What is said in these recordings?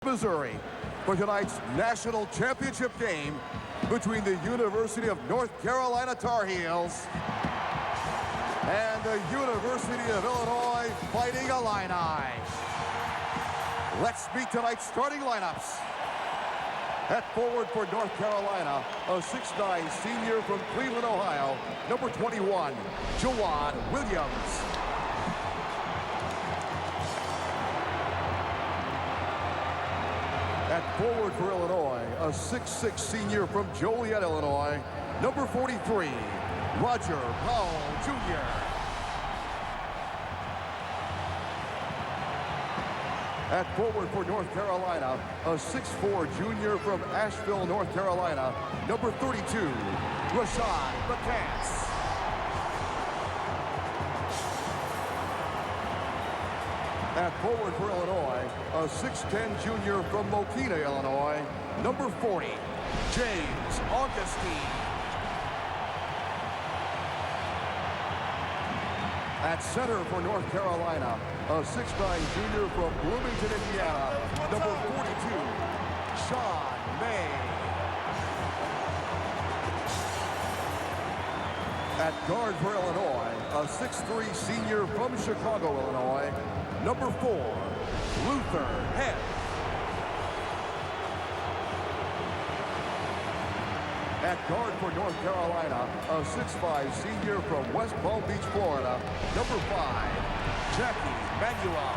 Missouri, for tonight's national championship game between the University of North Carolina Tar Heels and the University of Illinois Fighting Illini. Let's meet tonight's starting lineups. At forward for North Carolina, a 6'9" senior from Cleveland, Ohio, number 21, Jawad Williams. At forward for Illinois, a 6'6" senior from Joliet, Illinois, number 43, Roger Powell, Jr. At forward for North Carolina, a 6'4" junior from Asheville, North Carolina, number 32, Rashad McCants. At forward for Illinois, a 6'10" junior from Mokina, Illinois, number 40, James Augustine. At center for North Carolina, a 6'9" junior from Bloomington, Indiana, number 42, Sean May. At guard for Illinois, a 6'3" senior from Chicago, Illinois, number 4, Luther Head. At guard for North Carolina, a 6'5" senior from West Palm Beach, Florida, number 5, Jackie Manuel.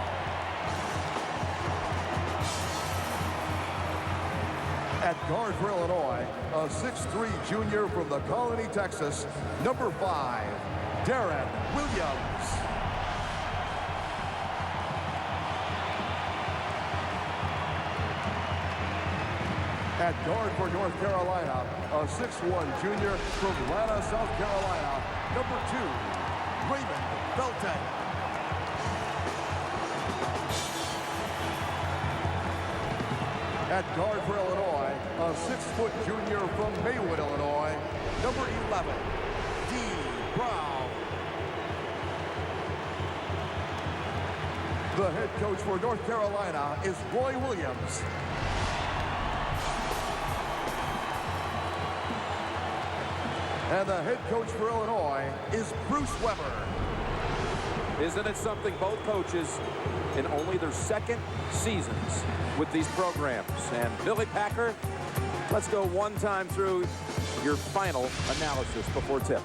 At guard for Illinois, a 6'3" junior from the Colony, Texas, number 5, Darren Williams. At guard for North Carolina, a 6'1" junior from Atlanta, South Carolina, number 2, Raymond Belton. At guard for Illinois, a 6' junior from Maywood, Illinois, number 11, D. Brown. The head coach for North Carolina is Roy Williams. And the head coach for Illinois is Bruce Weber. Isn't it something, both coaches in only their second seasons with these programs? And Billy Packer, let's go one time through your final analysis before tip.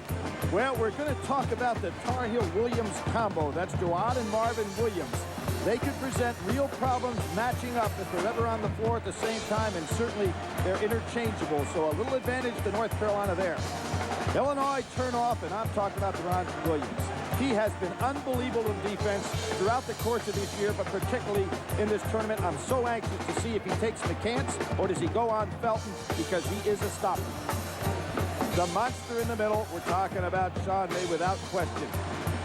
Well, we're going to talk about the Tar Heel-Williams combo. That's Jawad and Marvin Williams. They could present real problems matching up if they're ever on the floor at the same time, and certainly they're interchangeable. So a little advantage to North Carolina there. Illinois turn off, and I'm talking about Deron Williams. He has been unbelievable in defense throughout the course of this year, but particularly in this tournament. I'm so anxious to see if he takes McCants or does he go on Felton, because he is a stopper. The monster in the middle, we're talking about Sean May without question.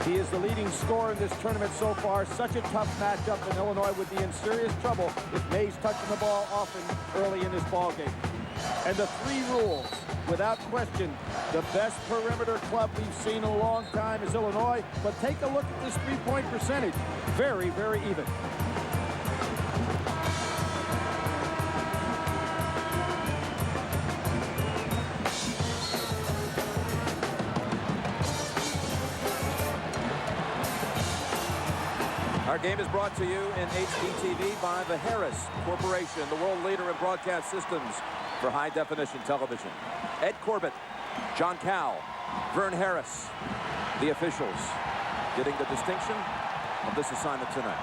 He is the leading scorer in this tournament so far. Such a tough matchup, and Illinois would be in serious trouble if May's touching the ball often early in this ball game. And the 3 rules, without question, the best perimeter club we've seen in a long time is Illinois. But take a look at this three-point percentage. Very, very even. Our game is brought to you in HDTV by the Harris Corporation, the world leader in broadcast systems for high-definition television. Ed Corbett, John Cowell, Vern Harris, the officials, getting the distinction of this assignment tonight.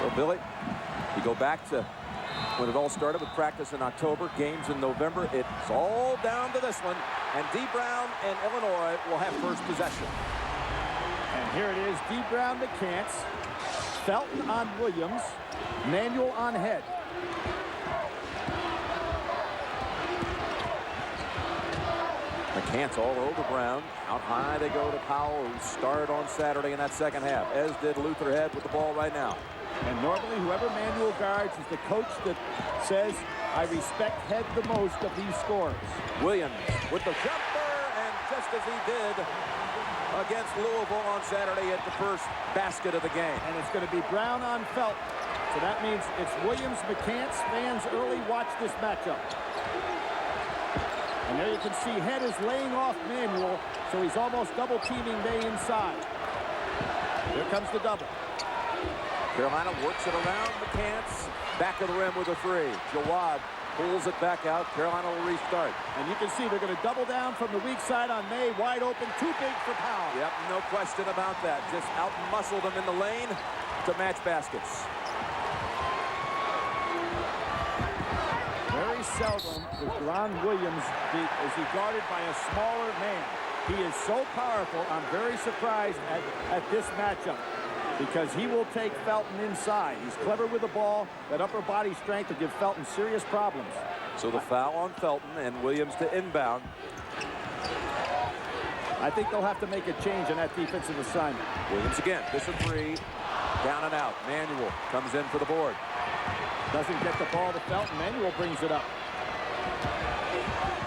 Well, Billy, you go back to when it all started with practice in October, games in November. It's all down to this one. And D. Brown and Illinois will have first possession. And here it is, D. Brown to Cants. Felton on Williams. Manuel on Head. McCants all over Brown. Out high they go to Powell, who started on Saturday in that second half, as did Luther Head with the ball right now. And normally, whoever Manuel guards is the coach that says, I respect Head the most of these scorers. Williams with the jumper, and just as he did against Louisville on Saturday at the first basket of the game. And it's going to be Brown on Felton. So that means it's Williams, McCants. Fans early watch this matchup. And there you can see Head is laying off Manuel, so he's almost double teaming May inside. Here comes the double. Carolina works it around McCants. Back of the rim with a three. Jawad pulls it back out. Carolina will restart. And you can see they're going to double down from the weak side on May. Wide open, too big for Powell. Yep, no question about that. Just out-muscled him in the lane to match baskets. Very seldom does Ron Williams is he guarded by a smaller man. He is so powerful. I'm very surprised at this matchup because he will take Felton inside. He's clever with the ball. That upper body strength will give Felton serious problems. So the foul on Felton and Williams to inbound. I think they'll have to make a change on that defensive assignment. Williams again. This a three. Down and out. Manuel comes in for the board. Doesn't get the ball to Felton. Manuel brings it up.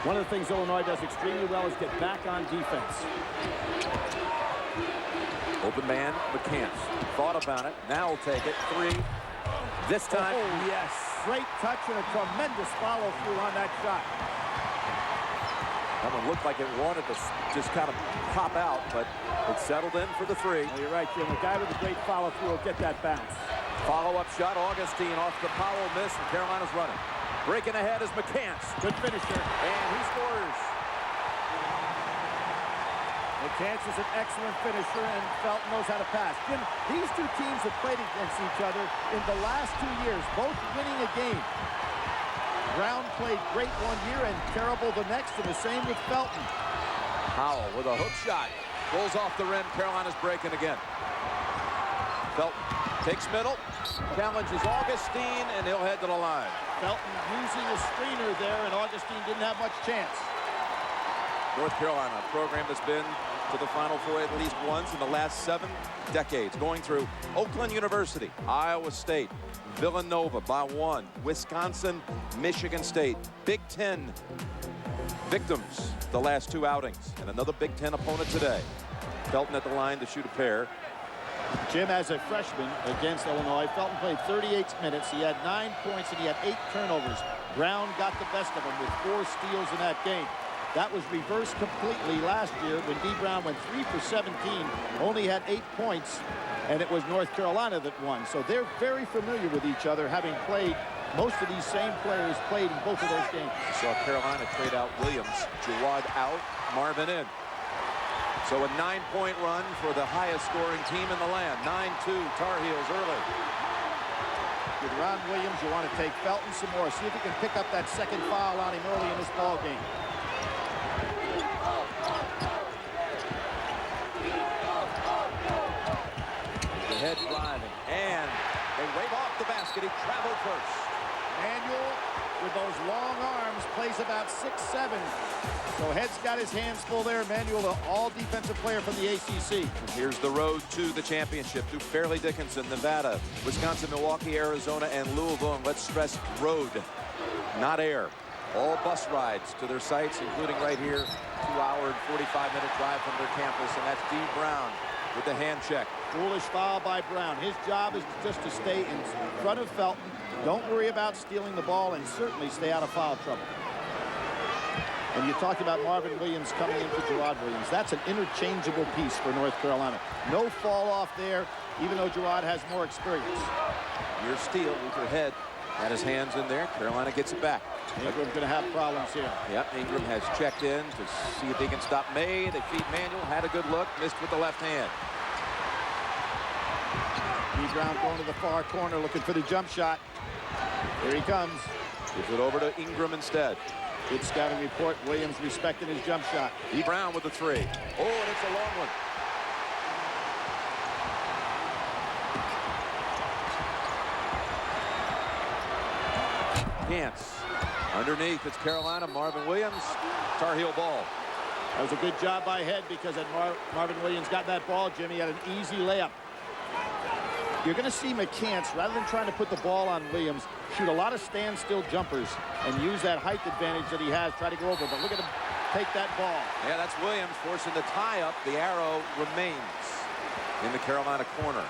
One of the things Illinois does extremely well is get back on defense. Open man, McCants. Thought about it. Now will take it. Three. This time. Oh, yes. Great touch and a tremendous follow-through on that shot. That one looked like it wanted to just kind of pop out, but it settled in for the three. Well, you're right, Jim. The guy with a great follow-through will get that bounce. Follow-up shot. Augustine off the Powell miss, and Carolina's running. Breaking ahead is McCants. Good finisher. And he scores. McCants is an excellent finisher, and Felton knows how to pass. Jim, these two teams have played against each other in the last 2 years, both winning a game. Brown played great one year and terrible the next, and the same with Felton. Powell with a hook shot. Rolls off the rim. Carolina's breaking again. Felton takes middle. Challenges Augustine, and he'll head to the line. Felton using a screener there, and Augustine didn't have much chance. North Carolina, a program that's been to the Final Four at least once in the last 7 decades, going through Oakland University, Iowa State, Villanova by 1, Wisconsin, Michigan State. Big Ten victims the last 2 outings, and another Big Ten opponent today. Felton at the line to shoot a pair. Jim, as a freshman against Illinois, Felton played 38 minutes. He had 9 points and he had 8 turnovers. Brown got the best of him with 4 steals in that game. That was reversed completely last year when D. Brown went 3 for 17, only had 8 points, and it was North Carolina that won. So they're very familiar with each other, having played. Most of these same players played in both of those games. Saw Carolina trade out Williams. Jawad out, Marvin in. So a 9-point run for the highest scoring team in the land. 9-2 Tar Heels early. With Ron Williams, you want to take Felton some more. See if he can pick up that second foul on him early in this ball game. The head driving, and they wave off the basket. He traveled first. Manuel, with those long arms, plays about 6'7". So Head's got his hands full there. Manuel, the all-defensive player from the ACC. And here's the road to the championship through Fairleigh Dickinson, Nevada, Wisconsin, Milwaukee, Arizona, and Louisville. And let's stress road, not air. All bus rides to their sites, including right here, 2-hour and 45-minute drive from their campus. And that's D. Brown with the hand check. Foolish foul by Brown. His job is just to stay in front of Felton. Don't worry about stealing the ball, and certainly stay out of foul trouble. And you talked about Marvin Williams coming in for Jawad Williams. That's an interchangeable piece for North Carolina. No fall off there, even though Jawad has more experience. Near steal, Luther Head had his hands in there. Carolina gets it back. Ingram's going to have problems here. Yep, Ingram has checked in to see if he can stop May. They feed Manuel, had a good look, missed with the left hand. D. Brown going to the far corner, looking for the jump shot. Here he comes. Gives it over to Ingram instead. Good scouting report. Williams respecting his jump shot. D. Brown with the three. Oh, and it's a long one. Gantz. Underneath, it's Carolina. Marvin Williams. Tar Heel ball. That was a good job by Head because had Marvin Williams got that ball, Jimmy had an easy layup. You're going to see McCants, rather than trying to put the ball on Williams, shoot a lot of standstill jumpers and use that height advantage that he has, try to go over. But look at him take that ball. Yeah, that's Williams forcing the tie-up. The arrow remains in the Carolina corner.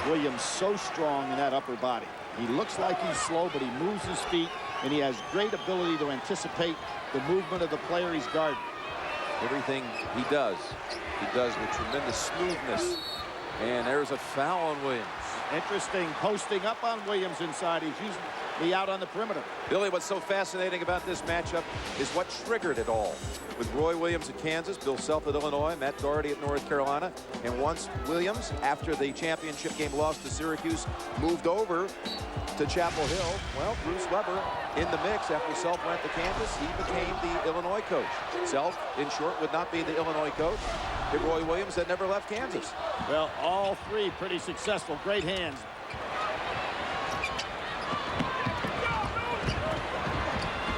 Williams so strong in that upper body. He looks like he's slow, but he moves his feet, and he has great ability to anticipate the movement of the player he's guarding. Everything he does with tremendous smoothness. And there's a foul on Williams. Interesting, posting up on Williams inside. He's usually out on the perimeter. Billy, what's so fascinating about this matchup is what triggered it all. With Roy Williams at Kansas, Bill Self at Illinois, Matt Doherty at North Carolina, and once Williams, after the championship game loss to Syracuse, moved over to Chapel Hill, well, Bruce Weber in the mix after Self went to Kansas. He became the Illinois coach. Self, in short, would not be the Illinois coach if Roy Williams had never left Kansas. Well, all three pretty successful. Great hands.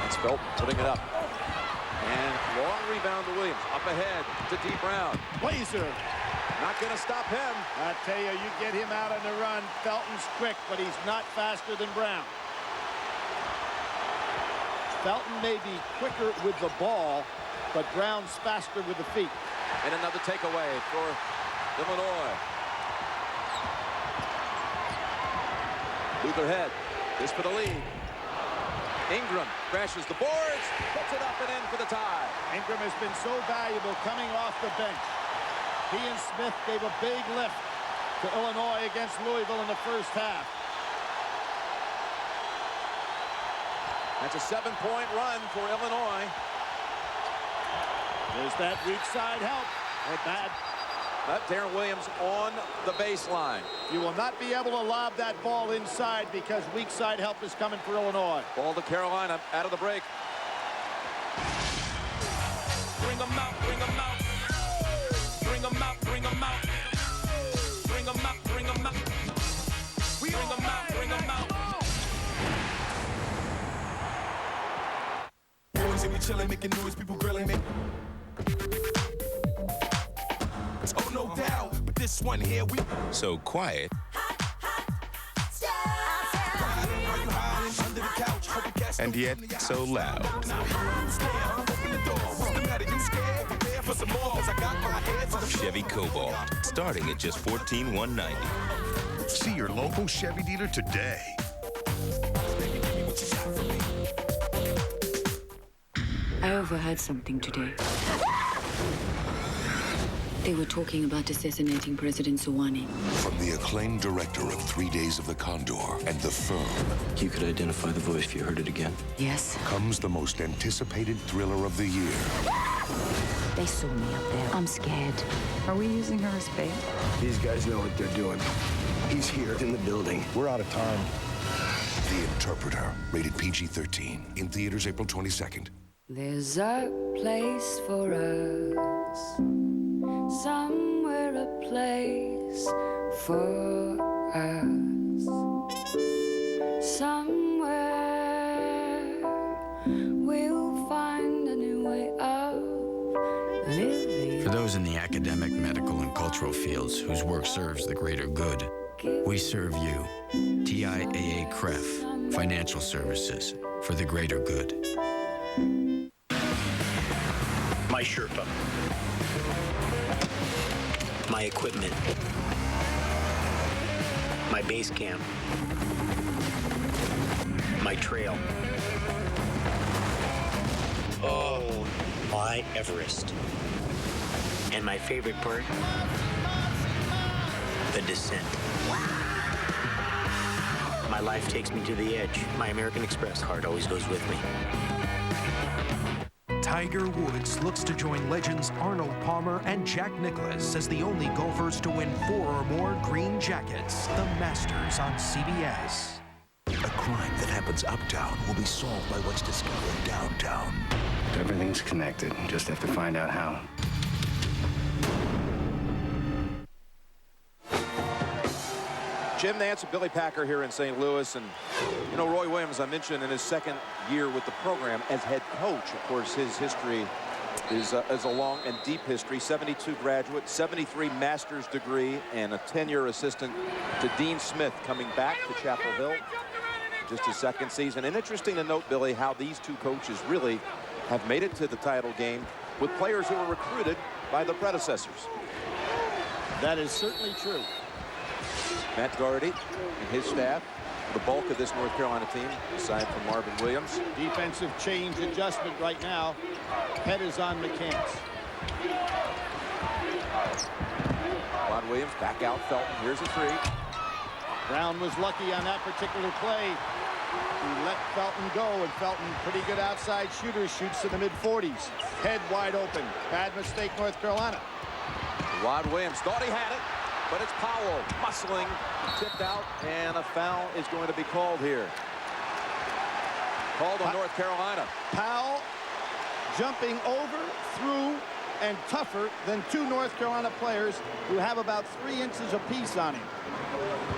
That's Felton putting it up. And long rebound to Williams. Up ahead to D. Brown. Blazer. Not going to stop him. I tell you, you get him out on the run. Felton's quick, but he's not faster than Brown. Felton may be quicker with the ball, but Brown's faster with the feet. And another takeaway for Illinois. Luther Head is for the lead. Ingram crashes the boards, puts it up and in for the tie. Ingram has been so valuable coming off the bench. He and Smith gave a big lift to Illinois against Louisville in the first half. That's a 7-point run for Illinois. There's that weak side help. Bad. Darren Williams on the baseline. You will not be able to lob that ball inside because weak side help is coming for Illinois. Ball to Carolina out of the break. Bring them out, bring them out. Bring them out, bring them out. Bring them out, bring them out. Bring them out, bring them out. Boys in me chilling, making noise, people grilling me. Oh, no doubt, but this one here, we so quiet, and yet so loud. Chevy Cobalt, starting at just $14,190. See your local Chevy dealer today. I overheard something today. They were talking about assassinating President Suwannee. From the acclaimed director of 3 Days of the Condor and The Firm. You could identify the voice if you heard it again. Yes. Comes the most anticipated thriller of the year. They saw me up there. I'm scared. Are we using her as bait? These guys know what they're doing. He's here in the building. We're out of time. The Interpreter, rated PG-13. In theaters April 22nd. There's a place for us. Somewhere a place for us. Somewhere we'll find a new way of living. For those in the academic, medical, and cultural fields whose work serves the greater good, we serve you. TIAA CREF, Financial Services for the greater good. My Sherpa. My equipment. My base camp. My trail. Oh, my Everest. And my favorite part? The descent. My life takes me to the edge. My American Express card always goes with me. Tiger Woods looks to join legends Arnold Palmer and Jack Nicklaus as the only golfers to win 4 or more green jackets. The Masters on CBS. A crime that happens uptown will be solved by what's discovered downtown. Everything's connected. Just have to find out how. Jim Nance and Billy Packer here in St. Louis. And, you know, Roy Williams, I mentioned in his second year with the program as head coach. Of course, his history is a long and deep history. 72 graduate, 73 master's degree, and a 10-year assistant to Dean Smith, coming back to Chapel Hill. Just his second season. And interesting to note, Billy, how these two coaches really have made it to the title game with players who were recruited by the predecessors. That is certainly true. Matt Doherty and his staff, the bulk of this North Carolina team, aside from Marvin Williams. Defensive change adjustment right now. Head is on McCants. Rod Williams back out Felton. Here's a three. Brown was lucky on that particular play. He let Felton go, and Felton, pretty good outside shooter, shoots to the mid-40s. Head wide open. Bad mistake, North Carolina. Rod Williams thought he had it, but it's Powell muscling, tipped out, and a foul is going to be called here. Called on North Carolina. Powell jumping over, through, and tougher than two North Carolina players who have about 3 inches apiece on him.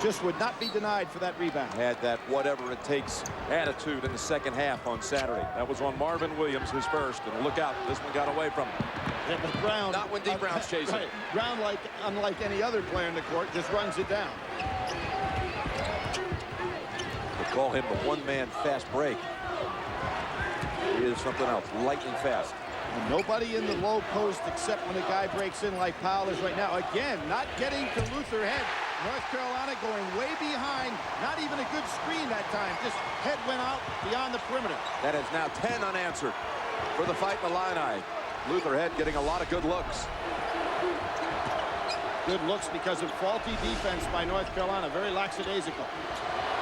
Just would not be denied for that rebound. Had that whatever it takes attitude in the second half on Saturday. That was on Marvin Williams, his first, and look out, this one got away from him. Yeah, but Brown, not when D. Brown's chasing. Right. Brown, unlike any other player in the court, just runs it down. They call him the one-man fast break. He is something else, lightning fast. And nobody in the low post except when a guy breaks in like Powell is right now. Again, not getting to Luther Head. North Carolina going way behind. Not even a good screen that time. Just Head went out beyond the perimeter. That is now 10 unanswered for the fight in the Illini. Luther Head getting a lot of good looks. Good looks because of faulty defense by North Carolina. Very lackadaisical.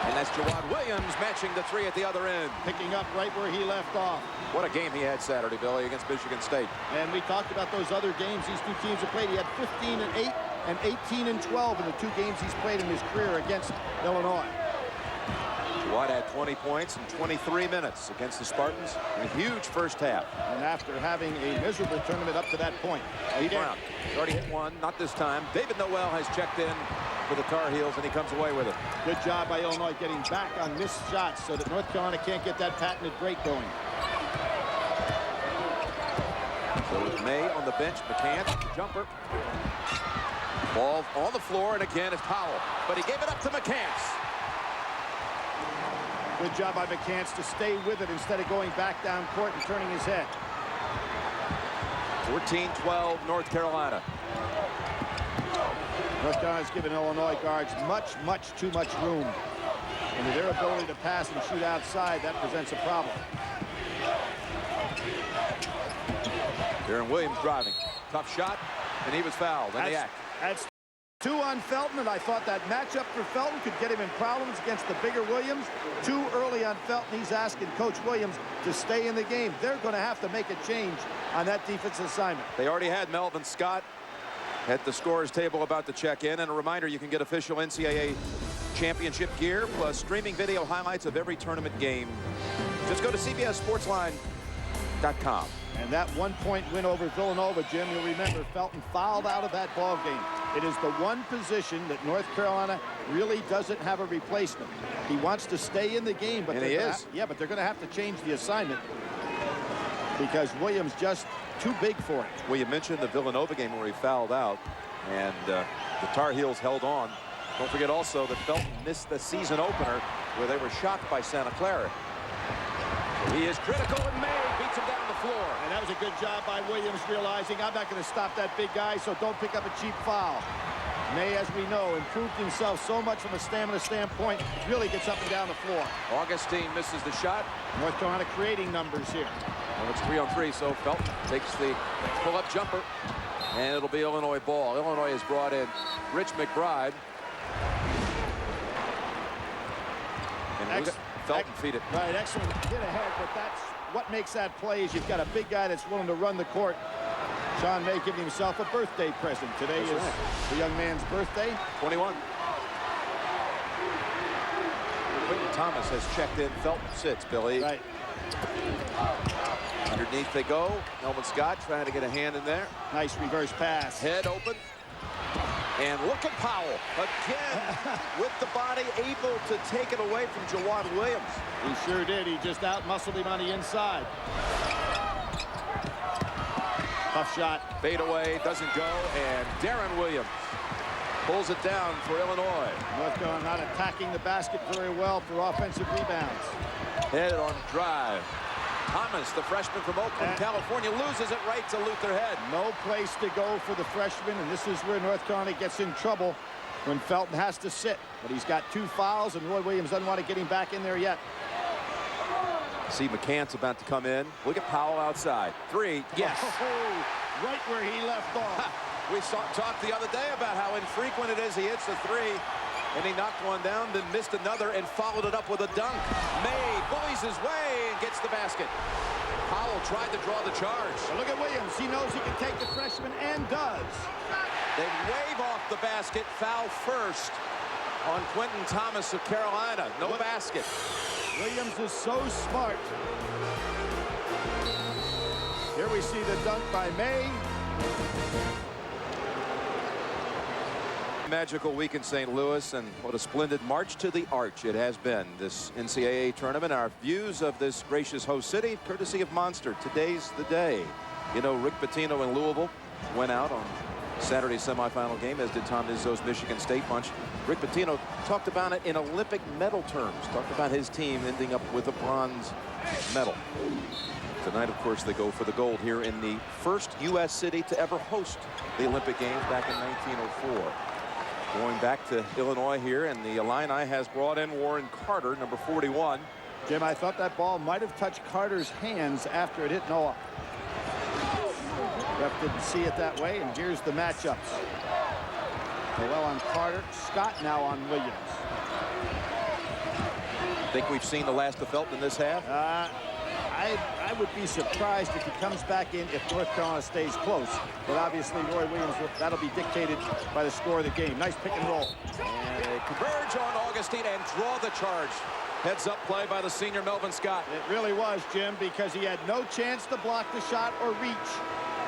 And that's Jawad Williams matching the three at the other end. Picking up right where he left off. What a game he had Saturday, Billy, against Michigan State. And we talked about those other games these two teams have played. He had 15-8 and 18-12 in the two games he's played in his career against Illinois. Jawad had 20 points in 23 minutes against the Spartans in a huge first half. And after having a miserable tournament up to that point. Brown already hit one, not this time. David Noel has checked in for the Tar Heels, and he comes away with it. Good job by Illinois getting back on missed shots so that North Carolina can't get that patented break going. So with May on the bench, McCants, the jumper. Ball on the floor, and again it's Powell. But he gave it up to McCants. Good job by McCants to stay with it instead of going back down court and turning his head. 14-12 North Carolina. North Carolina's given Illinois guards much too much room. And with their ability to pass and shoot outside, that presents a problem. Darren Williams driving. Tough shot, and he was fouled in the act. That's 2 on Felton, and I thought that matchup for Felton could get him in problems against the bigger Williams. Too early on Felton. He's asking Coach Williams to stay in the game. They're going to have to make a change on that defensive assignment. They already had Melvin Scott at the scorer's table about to check in. And a reminder, you can get official NCAA championship gear plus streaming video highlights of every tournament game. Just go to CBSSportsline.com. And that 1-point win over Villanova, Jim, you'll remember Felton fouled out of that ball game. It is the one position that North Carolina really doesn't have a replacement. He wants to stay in the game, but yeah, but they're going to have to change the assignment because Williams just too big for it. Well, you mentioned the Villanova game where he fouled out, and the Tar Heels held on. Don't forget also that Felton missed the season opener where they were shocked by Santa Clara. He is critical, and May beats him down the floor. And that was a good job by Williams, realizing I'm not going to stop that big guy, so don't pick up a cheap foul. May, as we know, improved himself so much from a stamina standpoint, really gets up and down the floor. Augustine misses the shot. North Carolina creating numbers here. Well, it's 3-on-3, so Felton takes the pull-up jumper, and it'll be Illinois ball. Illinois has brought in Rich McBride. And Felton feed it. Right, excellent hit ahead, but that's what makes that play is you've got a big guy that's willing to run the court. Sean May giving himself a birthday present. Today is the young man's birthday. 21. Quentin Thomas has checked in. Felton sits, Billy. Right. Underneath they go. Melvin Scott trying to get a hand in there. Nice reverse pass. Head open. And look at Powell again with the body, able to take it away from Jawad Williams. He sure did. He just out-muscled him on the inside. Tough shot. Fade away, doesn't go, and Darren Williams pulls it down for Illinois. North Carolina not attacking the basket very well for offensive rebounds. Head on drive. Thomas, the freshman from Oakland, California, loses it right to Luther Head. No place to go for the freshman, and this is where North Carolina gets in trouble when Felton has to sit. But he's got 2 fouls, and Roy Williams doesn't want to get him back in there yet. See McCann's about to come in. Look at Powell outside. 3, yes. Right where he left off. We talked the other day about how infrequent it is he hits the 3. And he knocked one down, then missed another, and followed it up with a dunk. May bullies his way and gets the basket. Powell tried to draw the charge. But look at Williams. He knows he can take the freshman and does. They wave off the basket. Foul first on Quentin Thomas of Carolina. No basket. Williams is so smart. Here we see the dunk by May. Magical week in St. Louis, and what a splendid march to the arch it has been, this NCAA tournament. Our views of this gracious host city, courtesy of Monster. Today's the day. You know, Rick Pitino in Louisville went out on Saturday's semifinal game, as did Tom Izzo's Michigan State bunch. Rick Pitino talked about it in Olympic medal terms, talked about his team ending up with a bronze medal. Tonight, of course, they go for the gold here in the first U.S. city to ever host the Olympic Games back in 1904. Going back to Illinois here, and the Illini has brought in Warren Carter, number 41. Jim, I thought that ball might have touched Carter's hands after it hit Noah. Ref didn't see it that way, and here's the matchups. Noel on Carter, Scott now on Williams. Think we've seen the last of Felton in this half? I would be surprised if he comes back in if North Carolina stays close. But obviously, Roy Williams, that'll be dictated by the score of the game. Nice pick and roll. And they converge on Augustine and draw the charge. Heads up play by the senior Melvin Scott. It really was, Jim, because he had no chance to block the shot or reach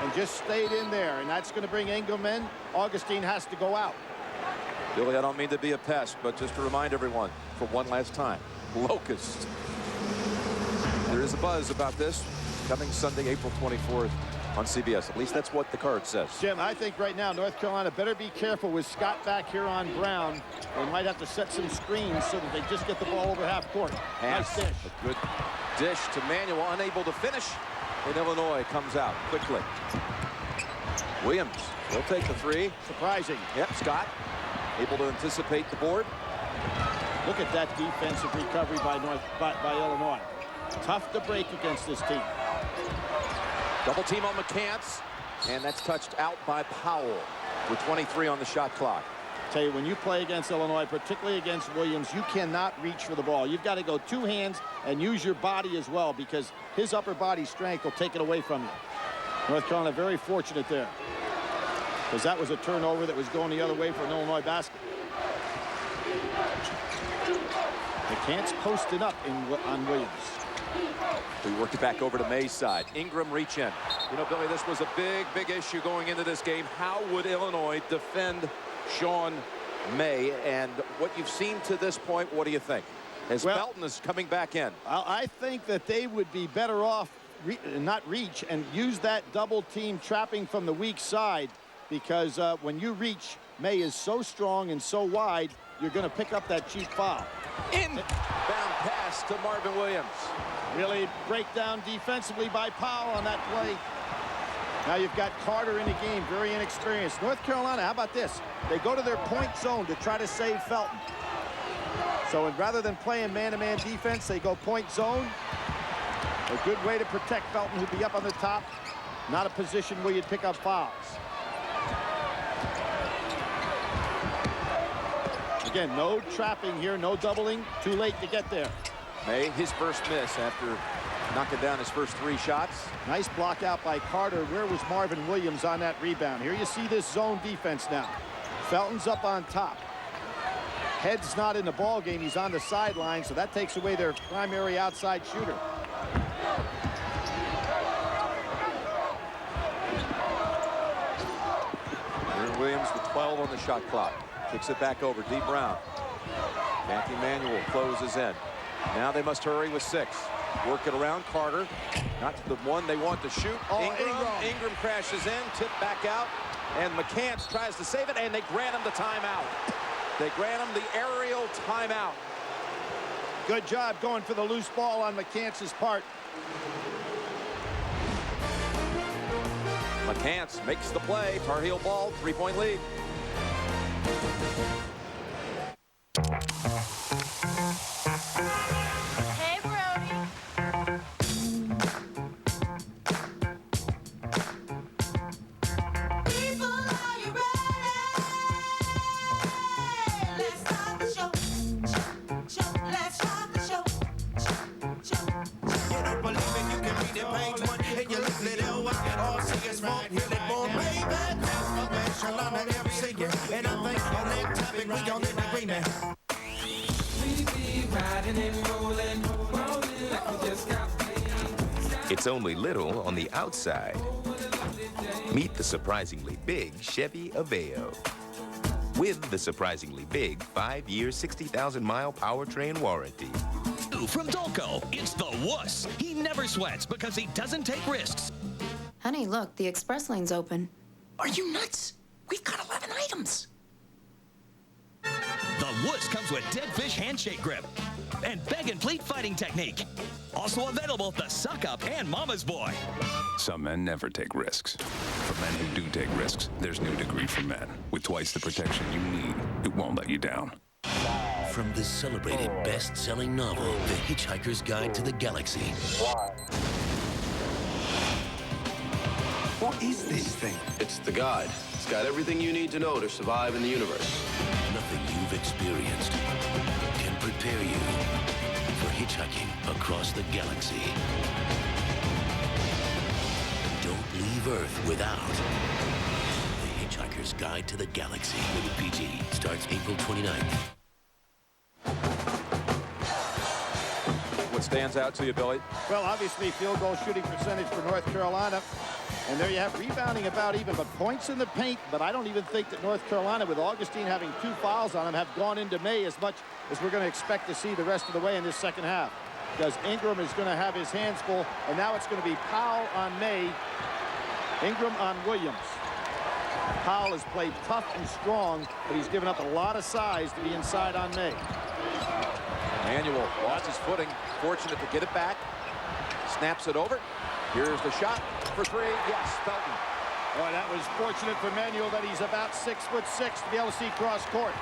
and just stayed in there. And that's going to bring Ingram in. Augustine has to go out. Billy, I don't mean to be a pest, but just to remind everyone for one last time, Locust. There is a buzz about this coming Sunday, April 24th on CBS. At least that's what the card says. Jim, I think right now North Carolina better be careful with Scott back here on Brown. They might have to set some screens so that they just get the ball over half court. Nice dish. A good dish to Manuel, unable to finish. And Illinois comes out quickly. Williams will take the 3. Surprising. Yep, Scott able to anticipate the board. Look at that defensive recovery by Illinois. Tough to break against this team. Double team on McCants, and that's touched out by Powell with 23 on the shot clock. Tell you, when you play against Illinois, particularly against Williams, you cannot reach for the ball. You've got to go 2 hands and use your body as well, because his upper body strength will take it away from you. North Carolina very fortunate there, because that was a turnover that was going the other way for an Illinois basket. McCants posted up on Williams. We worked it back over to May's side. Ingram reach in. You know, Billy, this was a big issue going into this game. How would Illinois defend Sean May? And what you've seen to this point, what do you think? As Felton is coming back in. I think that they would be better off not reach and use that double team trapping from the weak side, because when you reach, May is so strong and so wide, you're going to pick up that cheap foul. Inbound pass to Marvin Williams. Really breakdown defensively by Powell on that play. Now you've got Carter in the game, very inexperienced. North Carolina, how about this? They go to their point zone to try to save Felton. So rather than playing man-to-man defense, they go point zone. A good way to protect Felton, who'd be up on the top. Not a position where you'd pick up fouls. Again, no trapping here, no doubling. Too late to get there. May, his first miss after knocking down his first 3 shots. Nice block out by Carter. Where was Marvin Williams on that rebound? Here you see this zone defense now. Felton's up on top. Head's not in the ball game. He's on the sideline, so that takes away their primary outside shooter. Aaron Williams with 12 on the shot clock. Kicks it back over. D. Brown. Matthew Manuel closes in. Now they must hurry with 6. Work it around. Carter, not the one they want to shoot. Oh, Ingram crashes in, tipped back out, and McCants tries to save it, and they grant him the timeout. They grant him the aerial timeout. Good job going for the loose ball on McCants' part. McCants makes the play. Tar Heel ball, 3-point lead. Hey, Brody. People, are you ready? Let's start the show. Let's start the show. You don't believe it, you can read it, page 1, and you live it out. All see is wrong, heal it, born, baby. That's my passion, I'm at every second. And I think on that topic, we on in agreement. It's only little on the outside. Meet the surprisingly big Chevy Aveo. With the surprisingly big 5-year, 60,000-mile powertrain warranty. From Dolco, it's the wuss. He never sweats because he doesn't take risks. Honey, look, the express lane's open. Are you nuts? We've got 11 items. The wuss comes with dead fish handshake grip and beg and pleat fighting technique. Also available, the suck up and mama's boy. Some men never take risks. For men who do take risks, there's New Degree for Men. With twice the protection you need, it won't let you down. From the celebrated best-selling novel, The Hitchhiker's Guide to the Galaxy. What is this thing? It's the guide. It's got everything you need to know to survive in the universe. Nothing you've experienced can prepare you for hitchhiking across the galaxy. Don't leave Earth without The Hitchhiker's Guide to the Galaxy. Rated PG. Starts April 29th. What stands out to you, Billy? Well, obviously, field goal shooting percentage for North Carolina. And there you have rebounding about even, but points in the paint. But I don't even think that North Carolina, with Augustine having 2 fouls on him, have gone into May as much as we're going to expect to see the rest of the way in this second half. Because Ingram is going to have his hands full, and now it's going to be Powell on May, Ingram on Williams. Powell has played tough and strong, but he's given up a lot of size to be inside on May. Manuel lost his footing, fortunate to get it back. Snaps it over. Here's the shot for 3. Yes, Felton. Oh, that was fortunate for Manuel that he's about 6'6" to be able to see cross court.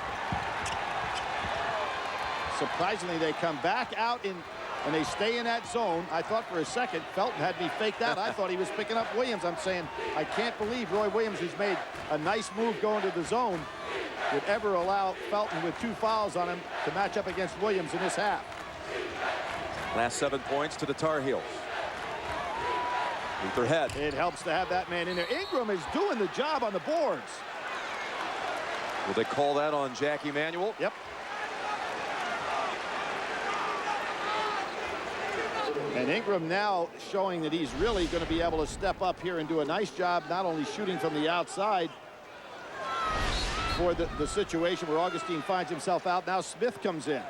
Surprisingly, they come back out in and they stay in that zone. I thought for a second Felton had me faked out. I thought he was picking up Williams. I'm saying I can't believe Roy Williams, who's made a nice move going to the zone, would ever allow Felton with 2 fouls on him to match up against Williams in this half. Last 7 points to the Tar Heels. Luther Head. It helps to have that man in there. Ingram is doing the job on the boards. Will they call that on Jackie Manuel? Yep. And Ingram now showing that he's really going to be able to step up here and do a nice job, not only shooting from the outside for the situation where Augustine finds himself out. Now Smith comes in.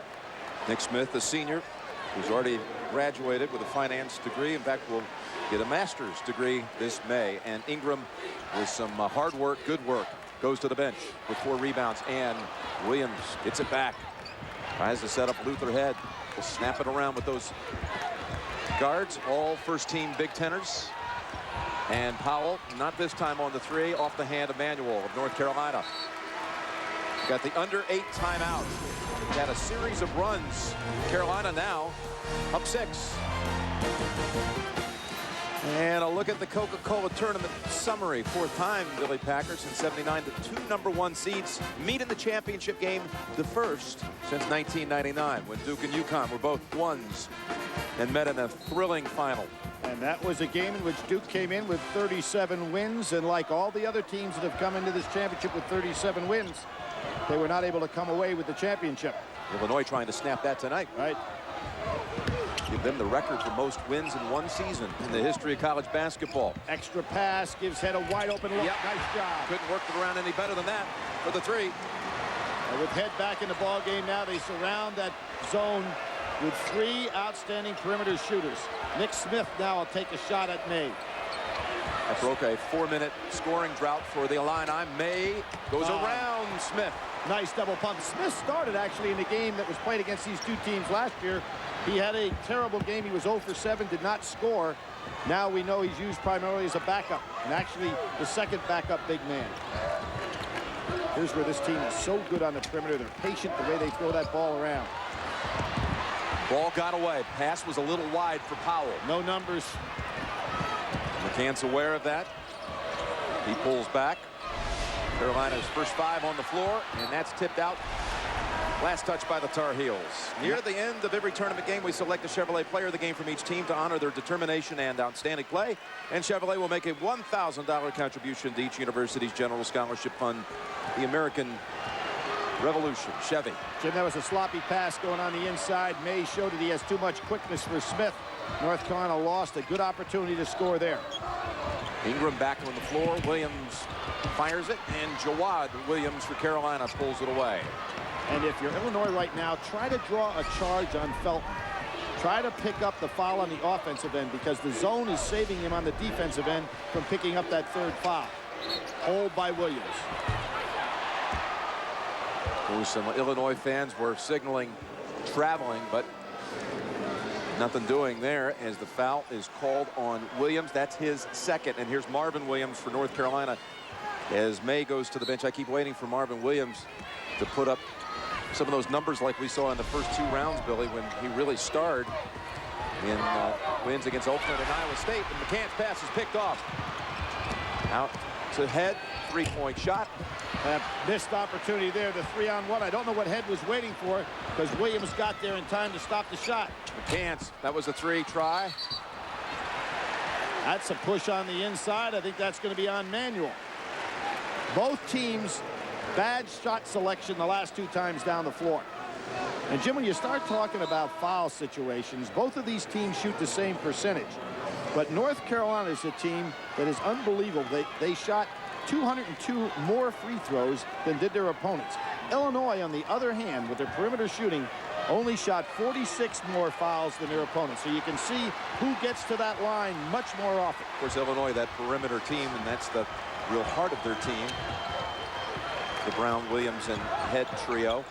Nick Smith, the senior, who's already graduated with a finance degree. In fact, will get a master's degree this May. And Ingram, with some hard work, good work, goes to the bench with 4 rebounds. And Williams gets it back. Tries to set up Luther Head. Will snap it around with those guards, all first-team Big Teners. And Powell, not this time on the 3, off the hand of Manuel of North Carolina. Got the under 8 timeout. Had a series of runs. Carolina now up 6. And a look at the Coca-Cola tournament summary. 4th time Billy Packers in '79. The 2 #1 seeds meet in the championship game, the first since 1999, when Duke and UConn were both 1s and met in a thrilling final. And that was a game in which Duke came in with 37 wins, and like all the other teams that have come into this championship with 37 wins, they were not able to come away with the championship. Illinois trying to snap that tonight. Right. Give them the record for most wins in one season in the history of college basketball. Extra pass, gives Head a wide open look. Yep. Nice job. Couldn't work it around any better than that for the 3. And with Head back in the ball game now, they surround that zone with 3 outstanding perimeter shooters. Nick Smith now will take a shot at May. That broke a 4-minute scoring drought for the Illini. May goes around Smith. Nice double pump. Smith started actually in the game that was played against these two teams last year. He had a terrible game. He was 0 for 7, did not score. Now we know he's used primarily as a backup, and actually the second backup big man. Here's where this team is so good on the perimeter. They're patient the way they throw that ball around. Ball got away. Pass was a little wide for Powell. No numbers. McCann's aware of that. He pulls back. Carolina's first 5 on the floor, and that's tipped out. Last touch by the Tar Heels. Near the end of every tournament game, we select a Chevrolet player of the game from each team to honor their determination and outstanding play. And Chevrolet will make a $1,000 contribution to each university's general scholarship fund, the American Revolution. Chevy. Jim, that was a sloppy pass going on the inside. May showed that he has too much quickness for Smith. North Carolina lost a good opportunity to score there. Ingram back on the floor. Williams fires it, and Jawad Williams for Carolina pulls it away. And if you're Illinois right now, try to draw a charge on Felton. Try to pick up the foul on the offensive end, because the zone is saving him on the defensive end from picking up that 3rd foul. Hold by Williams. Some Illinois fans were signaling traveling, but nothing doing there as the foul is called on Williams. That's his second. And here's Marvin Williams for North Carolina as May goes to the bench. I keep waiting for Marvin Williams to put up some of those numbers like we saw in the first 2 rounds, Billy, when he really starred in wins against Oakland and Iowa State. And McCann's pass is picked off. Out to Head. 3-point shot. Missed opportunity there, the 3-on-1. I don't know what Head was waiting for, because Williams got there in time to stop the shot. McCann's. That was a 3 try. That's a push on the inside. I think that's going to be on Manuel. Both teams, bad shot selection the last 2 times down the floor. And Jim, when you start talking about foul situations, both of these teams shoot the same percentage. But North Carolina is a team that is unbelievable. They shot 202 more free throws than did their opponents. Illinois, on the other hand, with their perimeter shooting, only shot 46 more fouls than their opponents. So you can see who gets to that line much more often. Of course, Illinois, that perimeter team, and that's the real heart of their team. The Brown, Williams, and Head trio.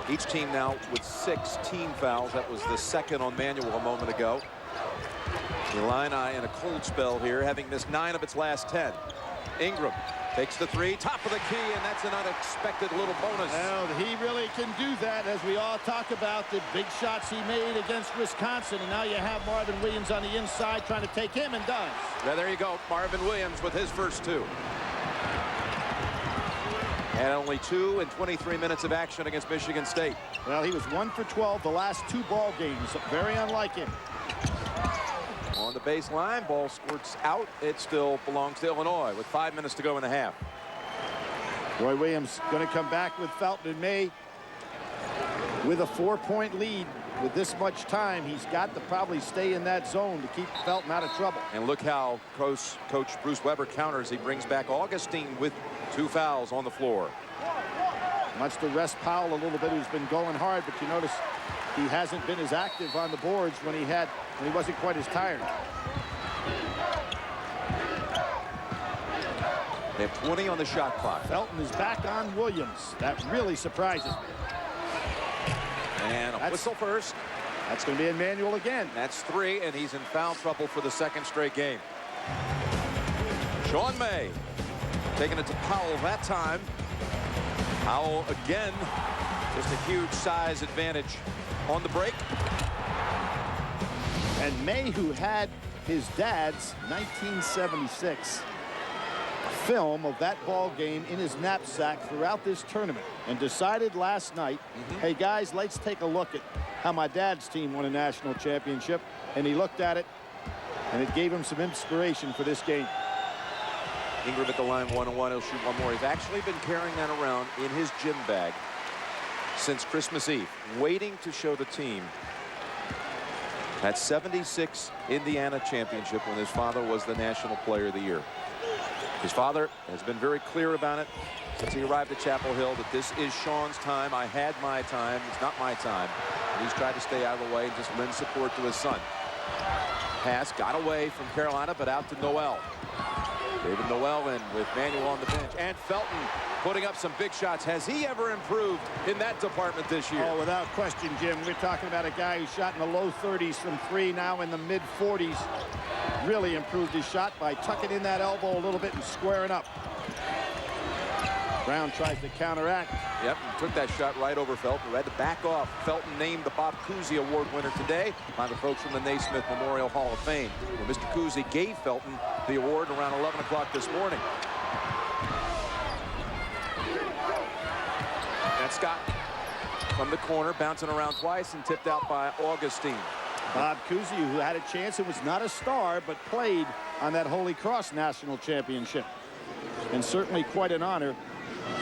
Each team now with 6 team fouls. That was the second on Manuel a moment ago. The Illini in a cold spell here, having missed 9 of its last 10. Ingram takes the 3, top of the key, and that's an unexpected little bonus. Well, he really can do that, as we all talk about the big shots he made against Wisconsin. And now you have Marvin Williams on the inside trying to take him, and does. Yeah, there you go. Marvin Williams with his first 2. And only 2 in 23 minutes of action against Michigan State. Well, he was 1 for 12 the last 2 ball games. Very unlike him. On the baseline, ball squirts out. It still belongs to Illinois with 5 minutes to go in the half. Roy Williams going to come back with Felton and May with a 4-point lead. With this much time, he's got to probably stay in that zone to keep Felton out of trouble. And look how Coach Bruce Weber counters. He brings back Augustine with 2 fouls on the floor. Wants to rest Powell a little bit, who's been going hard, but you notice he hasn't been as active on the boards when he wasn't quite as tired. They have 20 on the shot clock. Felton is back on Williams. That really surprises me. And a whistle first. That's going to be in Manuel again. That's 3, and he's in foul trouble for the 2nd straight game. Sean May taking it to Powell that time. Powell again, just a huge size advantage on the break. And May, who had his dad's 1976 film of that ball game in his knapsack throughout this tournament, and decided last night, hey guys, let's take a look at how my dad's team won a national championship. And he looked at it, and it gave him some inspiration for this game. Ingram at the line, 1-on-1. He'll shoot one more. He's actually been carrying that around in his gym bag since Christmas Eve, waiting to show the team that 76 Indiana championship when his father was the National Player of the Year. His father has been very clear about it since he arrived at Chapel Hill, that this is Sean's time. I had my time. It's not my time. He's tried to stay out of the way and just lend support to his son. Pass got away from Carolina, but out to Noel. David Noel in with Manuel on the bench. And Felton putting up some big shots. Has he ever improved in that department this year? Oh, without question, Jim. We're talking about a guy who shot in the low 30s from 3, now in the mid 40s. Really improved his shot by tucking in that elbow a little bit and squaring up. Brown tries to counteract. Yep, and took that shot right over Felton, who had to back off. Felton named the Bob Cousy Award winner today by the folks from the Naismith Memorial Hall of Fame. Well, Mr. Cousy gave Felton the award around 11 o'clock this morning. And Scott from the corner, bouncing around twice and tipped out by Augustine. Bob Cousy, who had a chance and was not a star, but played on that Holy Cross National Championship. And certainly quite an honor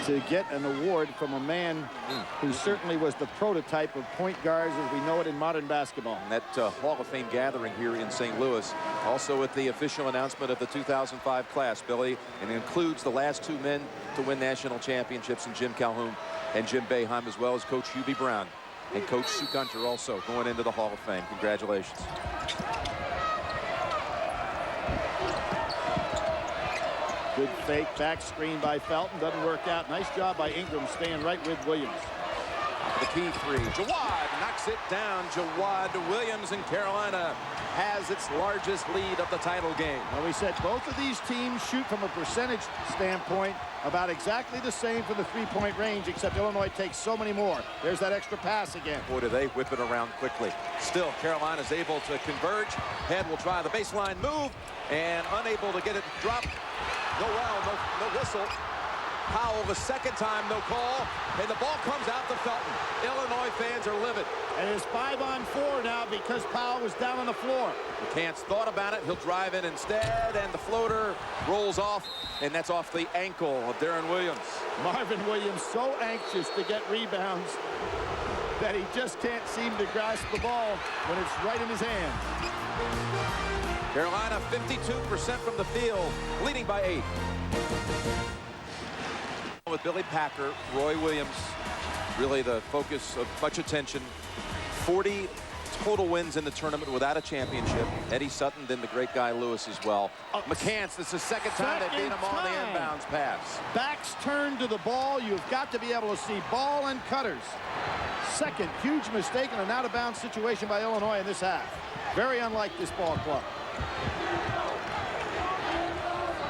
to get an award from a man who certainly was the prototype of point guards as we know it in modern basketball. And that Hall of Fame gathering here in St. Louis, also with the official announcement of the 2005 class, Billy, and it includes the last 2 men to win national championships in Jim Calhoun and Jim Boeheim, as well as Coach Hubie Brown and Coach Sue Gunter also going into the Hall of Fame. Congratulations. Good fake back screen by Felton. Doesn't work out. Nice job by Ingram staying right with Williams. The key three. Jawad knocks it down. Jawad Williams in Carolina has its largest lead of the title game. Well, we said both of these teams shoot from a percentage standpoint about exactly the same for the three-point range, except Illinois takes so many more. There's that extra pass again. Boy, do they whip it around quickly. Still, Carolina's able to converge. Head will try the baseline move and unable to get it dropped. No whistle. Powell the second time, no call, and the ball comes out to Felton. Illinois fans are livid. And it's 5-on-4 now because Powell was down on the floor. McCants thought about it. He'll drive in instead, and the floater rolls off, and that's off the ankle of Darren Williams. Marvin Williams so anxious to get rebounds that he just can't seem to grasp the ball when it's right in his hand. Carolina 52% from the field, leading by 8. With Billy Packer, Roy Williams, really the focus of much attention. 40 total wins in the tournament without a championship. Eddie Sutton, then the great Guy Lewis as well. McCants, it's the second time they beat him on the inbounds pass. Backs turn to the ball. You've got to be able to see ball and cutters. Second huge mistake in an out-of-bounds situation by Illinois in this half. Very unlike this ball club.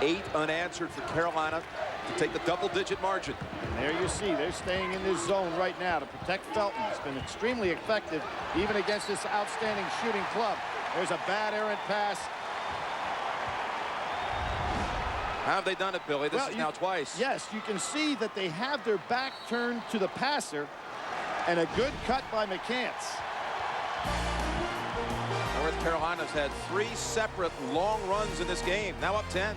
8 unanswered for Carolina to take the double-digit margin. And there you see they're staying in this zone right now to protect Felton. It's been extremely effective even against this outstanding shooting club. There's a bad errant pass. How have they done it, Billy? This is now twice. Yes, you can see that they have their back turned to the passer, and a good cut by McCants. North Carolina's had 3 separate long runs in this game, now up 10.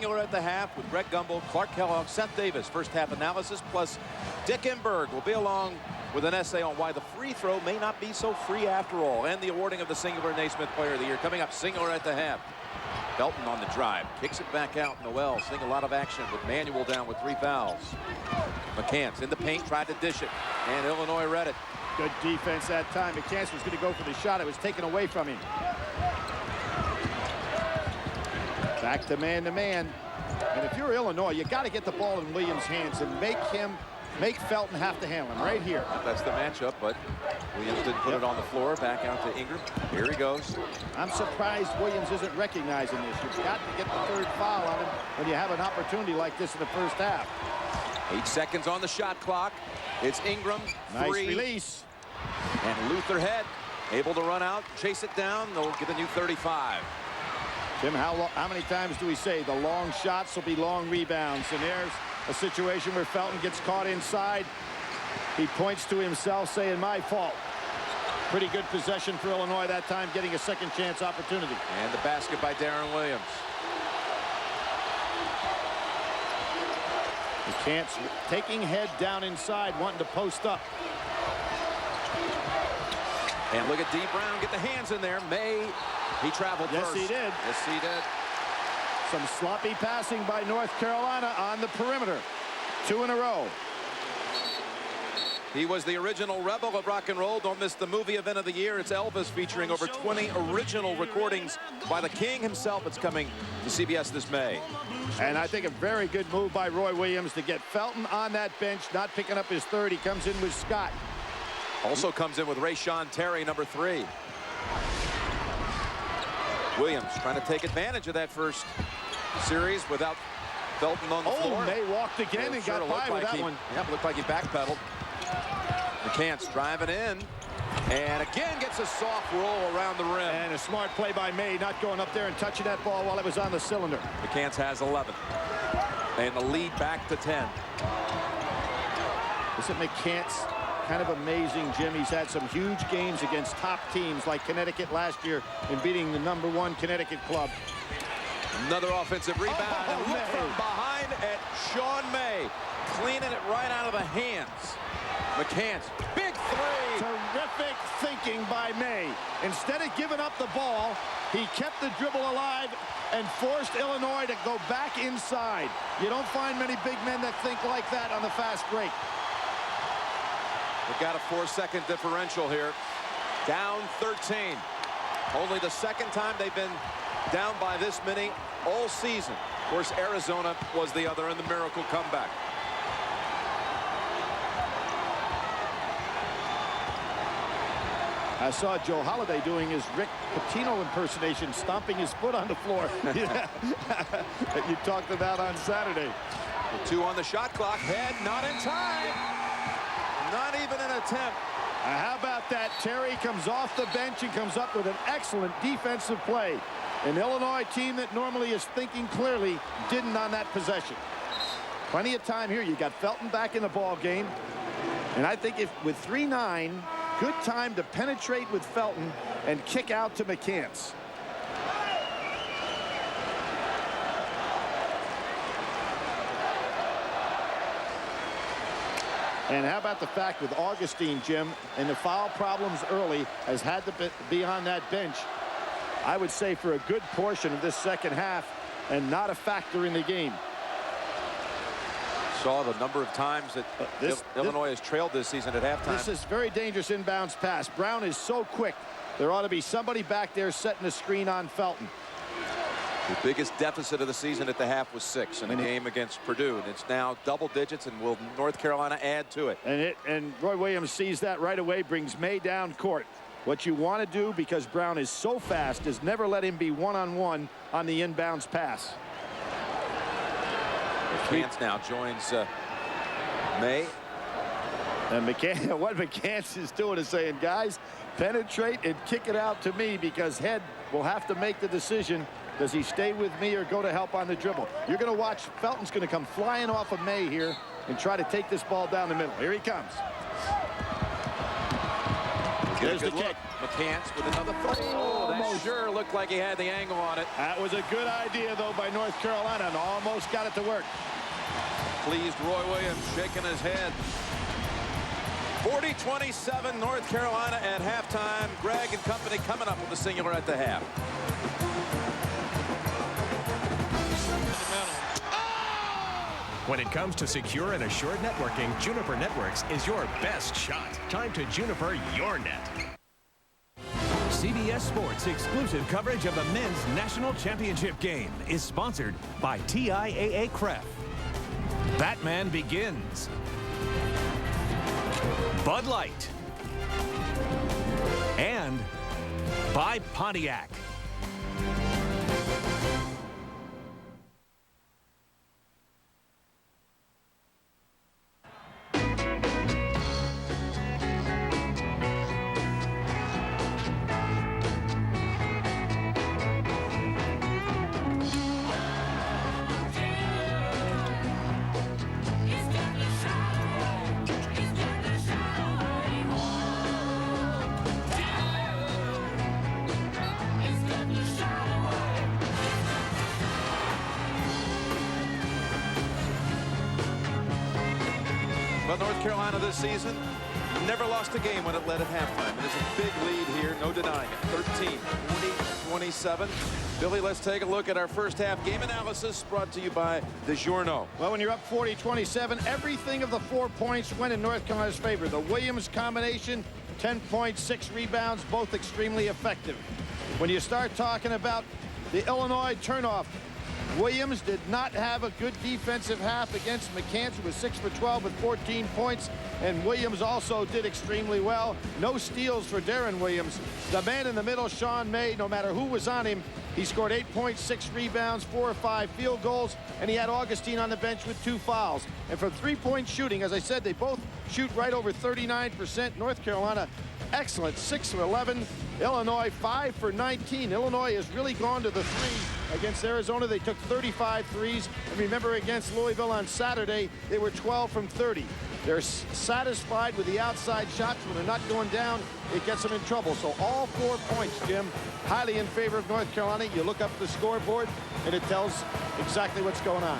At the half with Greg Gumbel, Clark Kellogg, Seth Davis. First half analysis, plus Dick Enberg will be along with an essay on why the free throw may not be so free after all, and the awarding of the singular Naismith Player of the Year coming up. Singular at the half. Felton on the drive, kicks it back out. Noel seeing a lot of action with Manuel down with 3 fouls. McCants in the paint, tried to dish it, and Illinois read it. Good defense that time. McCants was going to go for the shot. It was taken away from him. Back to man-to-man. And if you're Illinois, you got to get the ball in Williams' hands and make Felton have to handle him right here. That's the matchup, but Williams didn't put it on the floor. Back out to Ingram. Here he goes. I'm surprised Williams isn't recognizing this. You've got to get the 3rd foul on him when you have an opportunity like this in the first half. 8 seconds on the shot clock. It's Ingram. Nice 3. release. And Luther Head able to run out, chase it down. They'll get a new 35. Jim, how many times do we say the long shots will be long rebounds? And there's a situation where Felton gets caught inside. He points to himself saying, my fault. Pretty good possession for Illinois that time, getting a second chance opportunity. And the basket by Darren Williams. McCants taking Head down inside, wanting to post up. And look at D. Brown get the hands in there. He traveled first. Yes, he did. Yes, he did. Some sloppy passing by North Carolina on the perimeter. 2 in a row. He was the original rebel of rock and roll. Don't miss the movie event of the year. It's Elvis, featuring over 20 original recordings by the King himself. It's coming to CBS this May. And I think a very good move by Roy Williams to get Felton on that bench, not picking up his third. He comes in with Scott. Also comes in with Rayshon Terry, number 3. Williams trying to take advantage of that first series without Felton on the floor. May walked again and got by with that one. Yep, looked like he backpedaled. McCants driving in, and again gets a soft roll around the rim. And a smart play by May, not going up there and touching that ball while it was on the cylinder. McCants has 11, and the lead back to 10. Isn't McCants kind of amazing, Jim? He's had some huge games against top teams like Connecticut last year in beating the #1 Connecticut club. Another offensive rebound, and look from behind at Sean May, cleaning it right out of the hands. McCants, big three. Terrific thinking by May. Instead of giving up the ball, he kept the dribble alive and forced Illinois to go back inside. You don't find many big men that think like that on the fast break. They've got a 4-second differential here. Down 13. Only the second time they've been down by this many all season. Of course, Arizona was the other in the miracle comeback. I saw Joe Holiday doing his Rick Pitino impersonation, stomping his foot on the floor. You talked about on Saturday. 2 on the shot clock. Head not in time. Not even an attempt. How about that? Terry comes off the bench and comes up with an excellent defensive play. An Illinois team that normally is thinking clearly didn't on that possession. Plenty of time here. You got Felton back in the ball game. And I think if with 3-9, good time to penetrate with Felton and kick out to McCants. And how about the fact with Augustine, Jim, and the foul problems early, has had to be on that bench, I would say, for a good portion of this second half, and not a factor in the game. Saw the number of times that Illinois has trailed this season at halftime. This is very dangerous inbounds pass. Brown is so quick. There ought to be somebody back there setting a screen on Felton. The biggest deficit of the season at the half was 6 in a game against Purdue, and it's now double digits, and will North Carolina add to it? And Roy Williams sees that right away, brings May down court. What you want to do, because Brown is so fast, is never let him be one-on-one on the inbounds pass. McCants now joins May. And what McCants is doing is saying, guys, penetrate and kick it out to me, because Head will have to make the decision. Does he stay with me or go to help on the dribble? You're going to watch. Felton's going to come flying off of May here and try to take this ball down the middle. Here he comes. There's the kick. McCants with another three. Oh, that sure looked like he had the angle on it. That was a good idea, though, by North Carolina, and almost got it to work. Pleased Roy Williams shaking his head. 40-27 North Carolina at halftime. Greg and company coming up with the singular at the half. When it comes to secure and assured networking, Juniper Networks is your best shot. Time to Juniper your net. CBS Sports exclusive coverage of the men's national championship game is sponsored by TIAA Cref. Batman Begins. Bud Light. And by Pontiac. Well, North Carolina this season never lost a game when it led at halftime. And it's a big lead here, no denying it. 13-43. 27. Billy, let's take a look at our first half game analysis brought to you by DiGiorno. Well, when you're up 40-27, everything of the 4 points went in North Carolina's favor. The Williams combination, 10 points, 6 rebounds, both extremely effective. When you start talking about the Illinois turnoff, Williams did not have a good defensive half against McCants, who was 6 for 12 with 14 points. And Williams also did extremely well. No steals for Darren Williams. The man in the middle, Sean May, no matter who was on him, he scored 8 points, 6 rebounds, 4 or 5 field goals, and he had Augustine on the bench with 2 fouls. And from three-point shooting, as I said, they both shoot right over 39%. North Carolina, excellent, 6 for 11. Illinois, 5 for 19. Illinois has really gone to the three against Arizona. They took 35 threes. And remember, against Louisville on Saturday, they were 12 from 30. They're satisfied with the outside shots. When they're not going down, it gets them in trouble. So all 4 points, Jim, highly in favor of North Carolina. You look up the scoreboard, and it tells exactly what's going on.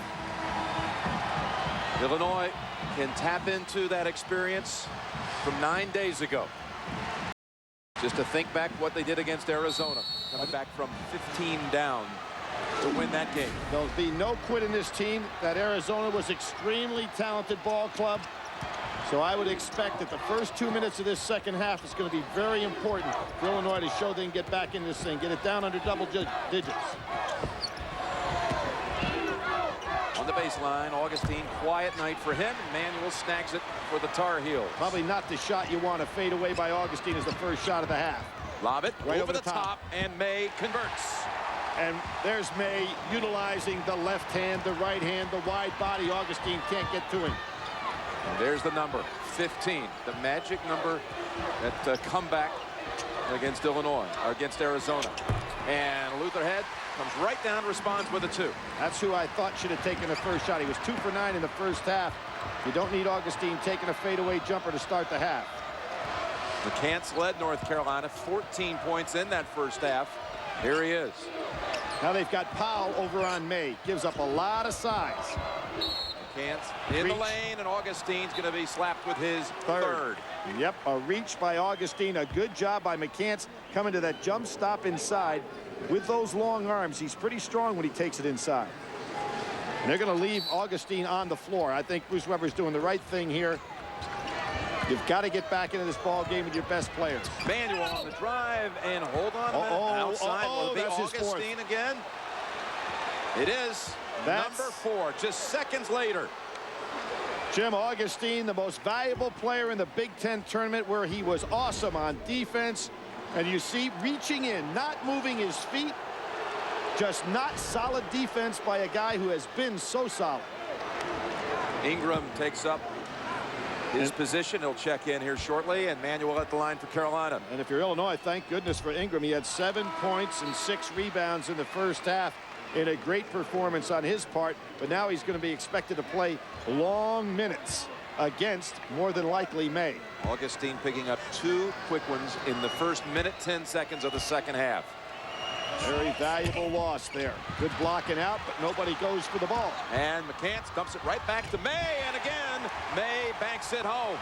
Illinois can tap into that experience from 9 days ago. Just to think back what they did against Arizona, coming back from 15 down to win that game. There'll be no quit in this team. That Arizona was extremely talented ball club. So I would expect that the first 2 minutes of this second half is going to be very important for Illinois to show they can get back in this thing, get it down under double digits. On the baseline, Augustine, quiet night for him. Manuel snags it for the Tar Heels. Probably not the shot you want to fade away by Augustine as the first shot of the half. Lob it right over the top, and May converts. And there's May utilizing the left hand, the right hand, the wide body. Augustine can't get to him. And there's the number, 15, the magic number at comeback against Illinois, or against Arizona. And Lutherhead comes right down, responds with a 2. That's who I thought should have taken the first shot. He was 2 for 9 in the first half. You don't need Augustine taking a fadeaway jumper to start the half. McCants led North Carolina, 14 points in that first half. Here he is. Now they've got Powell over on May. Gives up a lot of size. McCants in the lane, and Augustine's going to be slapped with his third. Yep, a reach by Augustine. A good job by McCants coming to that jump stop inside with those long arms. He's pretty strong when he takes it inside. And they're going to leave Augustine on the floor. I think Bruce Weber's doing the right thing here. You've got to get back into this ball game with your best players. Manuel on the drive, and hold on a minute. Outside will be Augustine again. It is. That's number 4, just seconds later. Jim, Augustine, the most valuable player in the Big Ten tournament, where he was awesome on defense. And you see, reaching in, not moving his feet, just not solid defense by a guy who has been so solid. Ingram takes up his position. He'll check in here shortly, and Manuel at the line for Carolina. And if you're Illinois, thank goodness for Ingram. He had 7 points and 6 rebounds in the first half in a great performance on his part. But now he's going to be expected to play long minutes against, more than likely, May. Augustine picking up 2 quick ones in the first minute, 10 seconds of the second half. Very valuable loss there. Good blocking out, but nobody goes for the ball. And McCants dumps it right back to May, and again, May banks it home.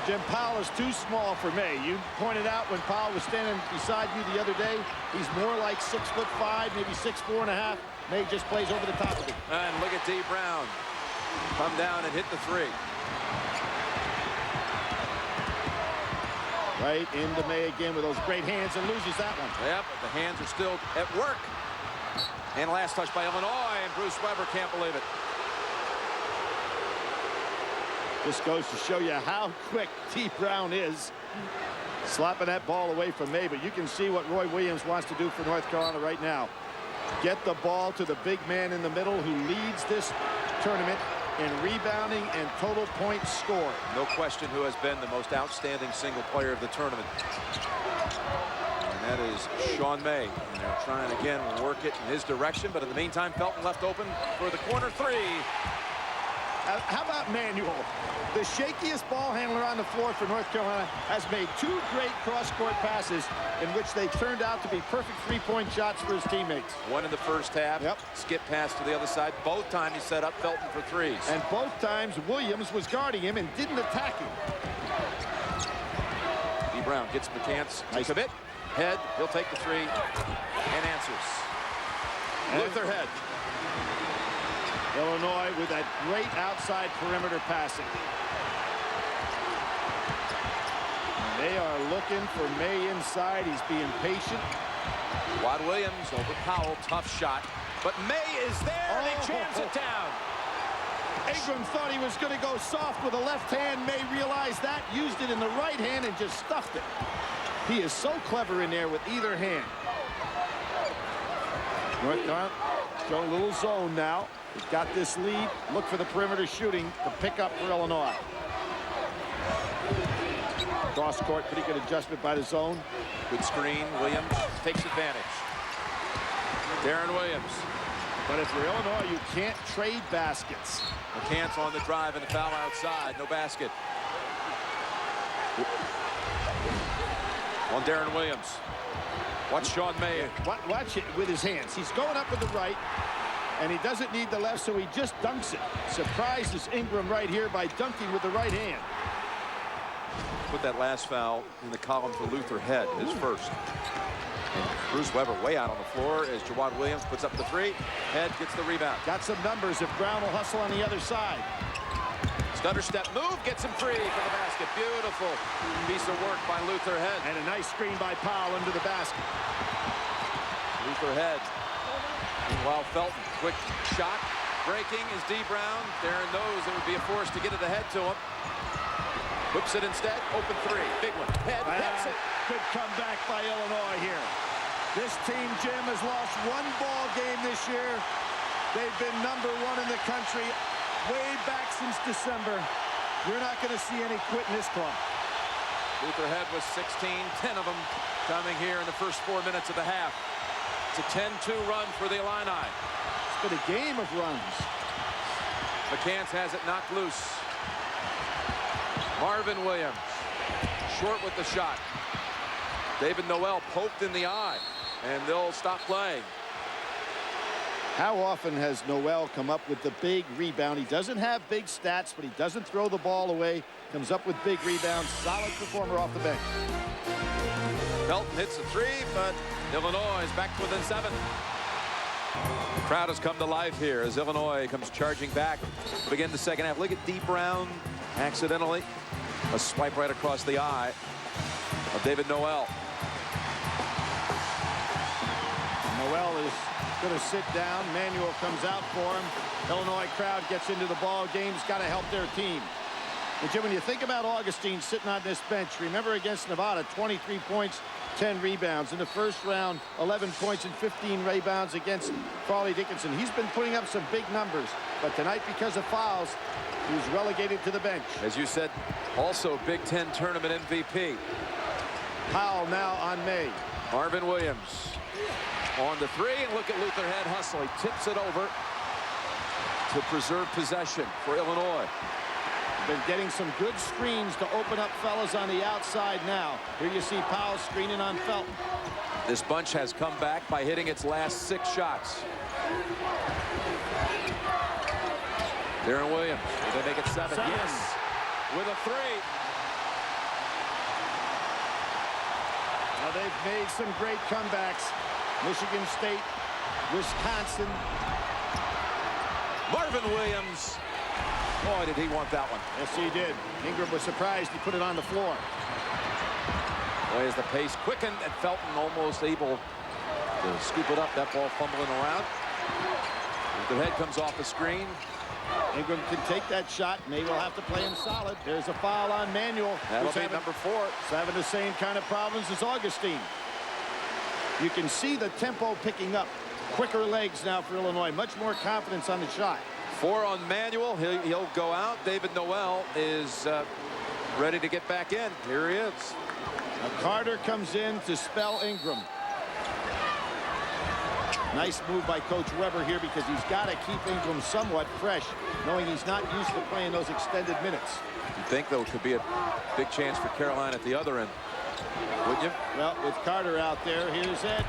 Jim, Powell is too small for May. You pointed out when Powell was standing beside you the other day, he's more like 6'5", maybe 6'4.5". May just plays over the top of it. And look at D. Brown come down and hit the 3. Right into May again with those great hands, and loses that one. Yep, but the hands are still at work. And last touch by Illinois, and Bruce Weber can't believe it. This goes to show you how quick T. Brown is. Slapping that ball away from May, but you can see what Roy Williams wants to do for North Carolina right now. Get the ball to the big man in the middle who leads this tournament in rebounding and total points scored. No question who has been the most outstanding single player of the tournament. And that is Sean May. And they're trying again work it in his direction, but in the meantime, Felton left open for the corner 3. How about Manuel? The shakiest ball handler on the floor for North Carolina has made 2 great cross-court passes in which they turned out to be perfect 3-point shots for his teammates. One in the first half. Yep. Skip pass to the other side. Both times he set up Felton for 3s. And both times Williams was guarding him and didn't attack him. D. Brown gets McCants to commit. Head, he'll take the three and answers. Luther Head. Illinois with that great outside perimeter passing. They are looking for May inside. He's being patient. Wad Williams over Powell. Tough shot. But May is there, and he jams it down. Ingram thought he was going to go soft with the left hand. May realized that, used it in the right hand, and just stuffed it. He is so clever in there with either hand. North Carolina showing a little zone now. He's got this lead. Look for the perimeter shooting to pick up for Illinois. Cross court, pretty good adjustment by the zone. Good screen. Williams takes advantage. Darren Williams. But if you're Illinois, you can't trade baskets. McCants on the drive and the foul outside. No basket. On Darren Williams. Watch Sean May. Watch it with his hands. He's going up with the right, and he doesn't need the left, so he just dunks it. Surprises Ingram right here by dunking with the right hand. Put that last foul in the column for Luther Head, his first. And Bruce Weber way out on the floor as Jawad Williams puts up the three. Head gets the rebound. Got some numbers if Brown will hustle on the other side. Stutter step move, gets him free for the basket. Beautiful piece of work by Luther Head. And a nice screen by Powell into the basket. Luther Head. Meanwhile, Felton, quick shot. Breaking is D. Brown. Darren knows it would be a force to get it ahead to him. Whips it instead. Open three. Big one. Head hits it. Good comeback by Illinois here. This team, Jim, has lost one ball game this year. They've been #1 in the country way back since December. You're not going to see any quit in this club. Luther Head was 16, 10 of them coming here in the first 4 minutes of the half. It's a 10-2 run for the Illini. It's been a game of runs. McCants has it knocked loose. Marvin Williams, short with the shot. David Noel poked in the eye, and they'll stop playing. How often has Noel come up with the big rebound? He doesn't have big stats, but he doesn't throw the ball away. Comes up with big rebounds. Solid performer off the bench. Felton hits a three, but Illinois is back to within 7. The crowd has come to life here as Illinois comes charging back to begin the second half. Look at D. Brown accidentally. A swipe right across the eye of David Noel. Noel is going to sit down. Manuel comes out for him. Illinois crowd gets into the ball game. He's got to help their team. And Jim, when you think about Augustine sitting on this bench, remember against Nevada, 23 points, 10 rebounds. In the first round, 11 points and 15 rebounds against Farley Dickinson. He's been putting up some big numbers, but tonight, because of fouls, he was relegated to the bench. As you said, also Big Ten tournament MVP. Powell now on May. Marvin Williams on the three, and look at Luther Head hustle. He tips it over to preserve possession for Illinois. Been getting some good screens to open up fellas on the outside now. Here you see Powell screening on Felton. This bunch has come back by hitting its last 6 shots. Darren Williams, will they make it 7? Yes, with a 3. Now they've made some great comebacks. Michigan State, Wisconsin. Marvin Williams. Boy, did he want that one. Yes, he did. Ingram was surprised he put it on the floor. Boy, as the pace quickened, and Felton almost able to scoop it up. That ball fumbling around. The head comes off the screen. Ingram can take that shot. May will have to play him solid. There's a foul on Manuel. That'll be number 4. He's having the same kind of problems as Augustine. You can see the tempo picking up. Quicker legs now for Illinois. Much more confidence on the shot. 4 on Manuel. He'll go out. David Noel is ready to get back in. Here he is. Now Carter comes in to spell Ingram. Nice move by Coach Weber here because he's got to keep Ingram somewhat fresh, knowing he's not used to playing those extended minutes. You think, though, it could be a big chance for Carolina at the other end, wouldn't you? Well, with Carter out there, here's Ed.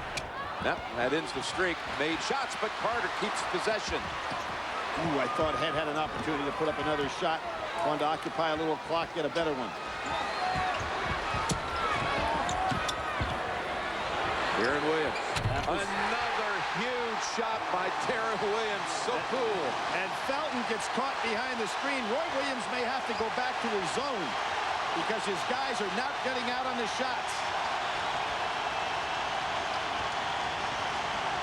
Yep, that ends the streak. Made shots, but Carter keeps possession. Ooh, I thought Head had an opportunity to put up another shot. Wanted to occupy a little clock, get a better one. Deron Williams. Another huge shot by Deron Williams. So cool. And Felton gets caught behind the screen. Roy Williams may have to go back to his zone because his guys are not getting out on the shots.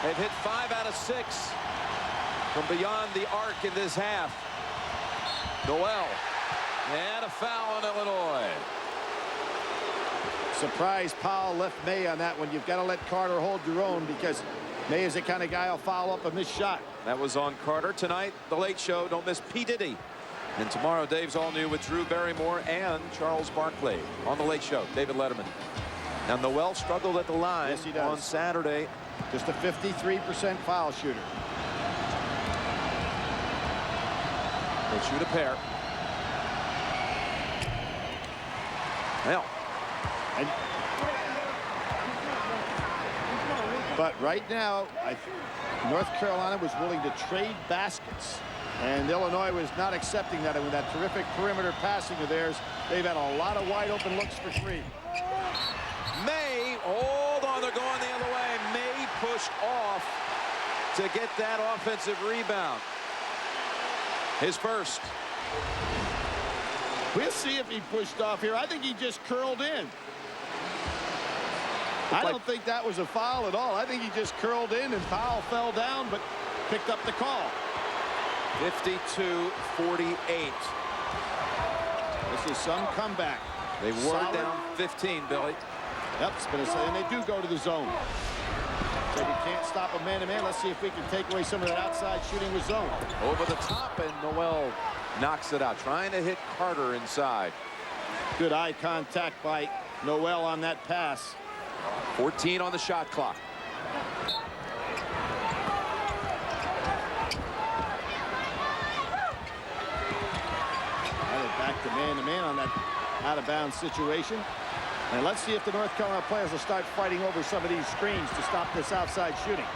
They've hit 5 out of 6 from beyond the arc in this half. Noel. And a foul on Illinois. Surprise Powell left May on that one. You've got to let Carter hold your own because May is the kind of guy who'll follow up a missed shot. That was on Carter. Tonight, The Late Show. Don't miss P. Diddy. And tomorrow, Dave's all new with Drew Barrymore and Charles Barkley on The Late Show. David Letterman. Now, Noel struggled at the line yes, he does. on Saturday. Just a 53% foul shooter. They'll shoot a pair. Well. But right now, North Carolina was willing to trade baskets. And Illinois was not accepting that. And with that terrific perimeter passing of theirs, they've had a lot of wide open looks for three. May, hold on, they're going the other way. May pushed off to get that offensive rebound. His first. We'll see if he pushed off here. I think he just curled in. I don't think that was a foul at all. I think he just curled in and Powell fell down but picked up the call. 52-48. This is some comeback. They wore it down 15, Billy. Yep, and they do go to the zone. So we can't stop a man-to-man. Let's see if we can take away some of that outside shooting with zone. Over the top, and Noel knocks it out, trying to hit Carter inside. Good eye contact by Noel on that pass. 14 on the shot clock. Back to man-to-man on that out-of-bounds situation. And let's see if the North Carolina players will start fighting over some of these screens to stop this outside shooting.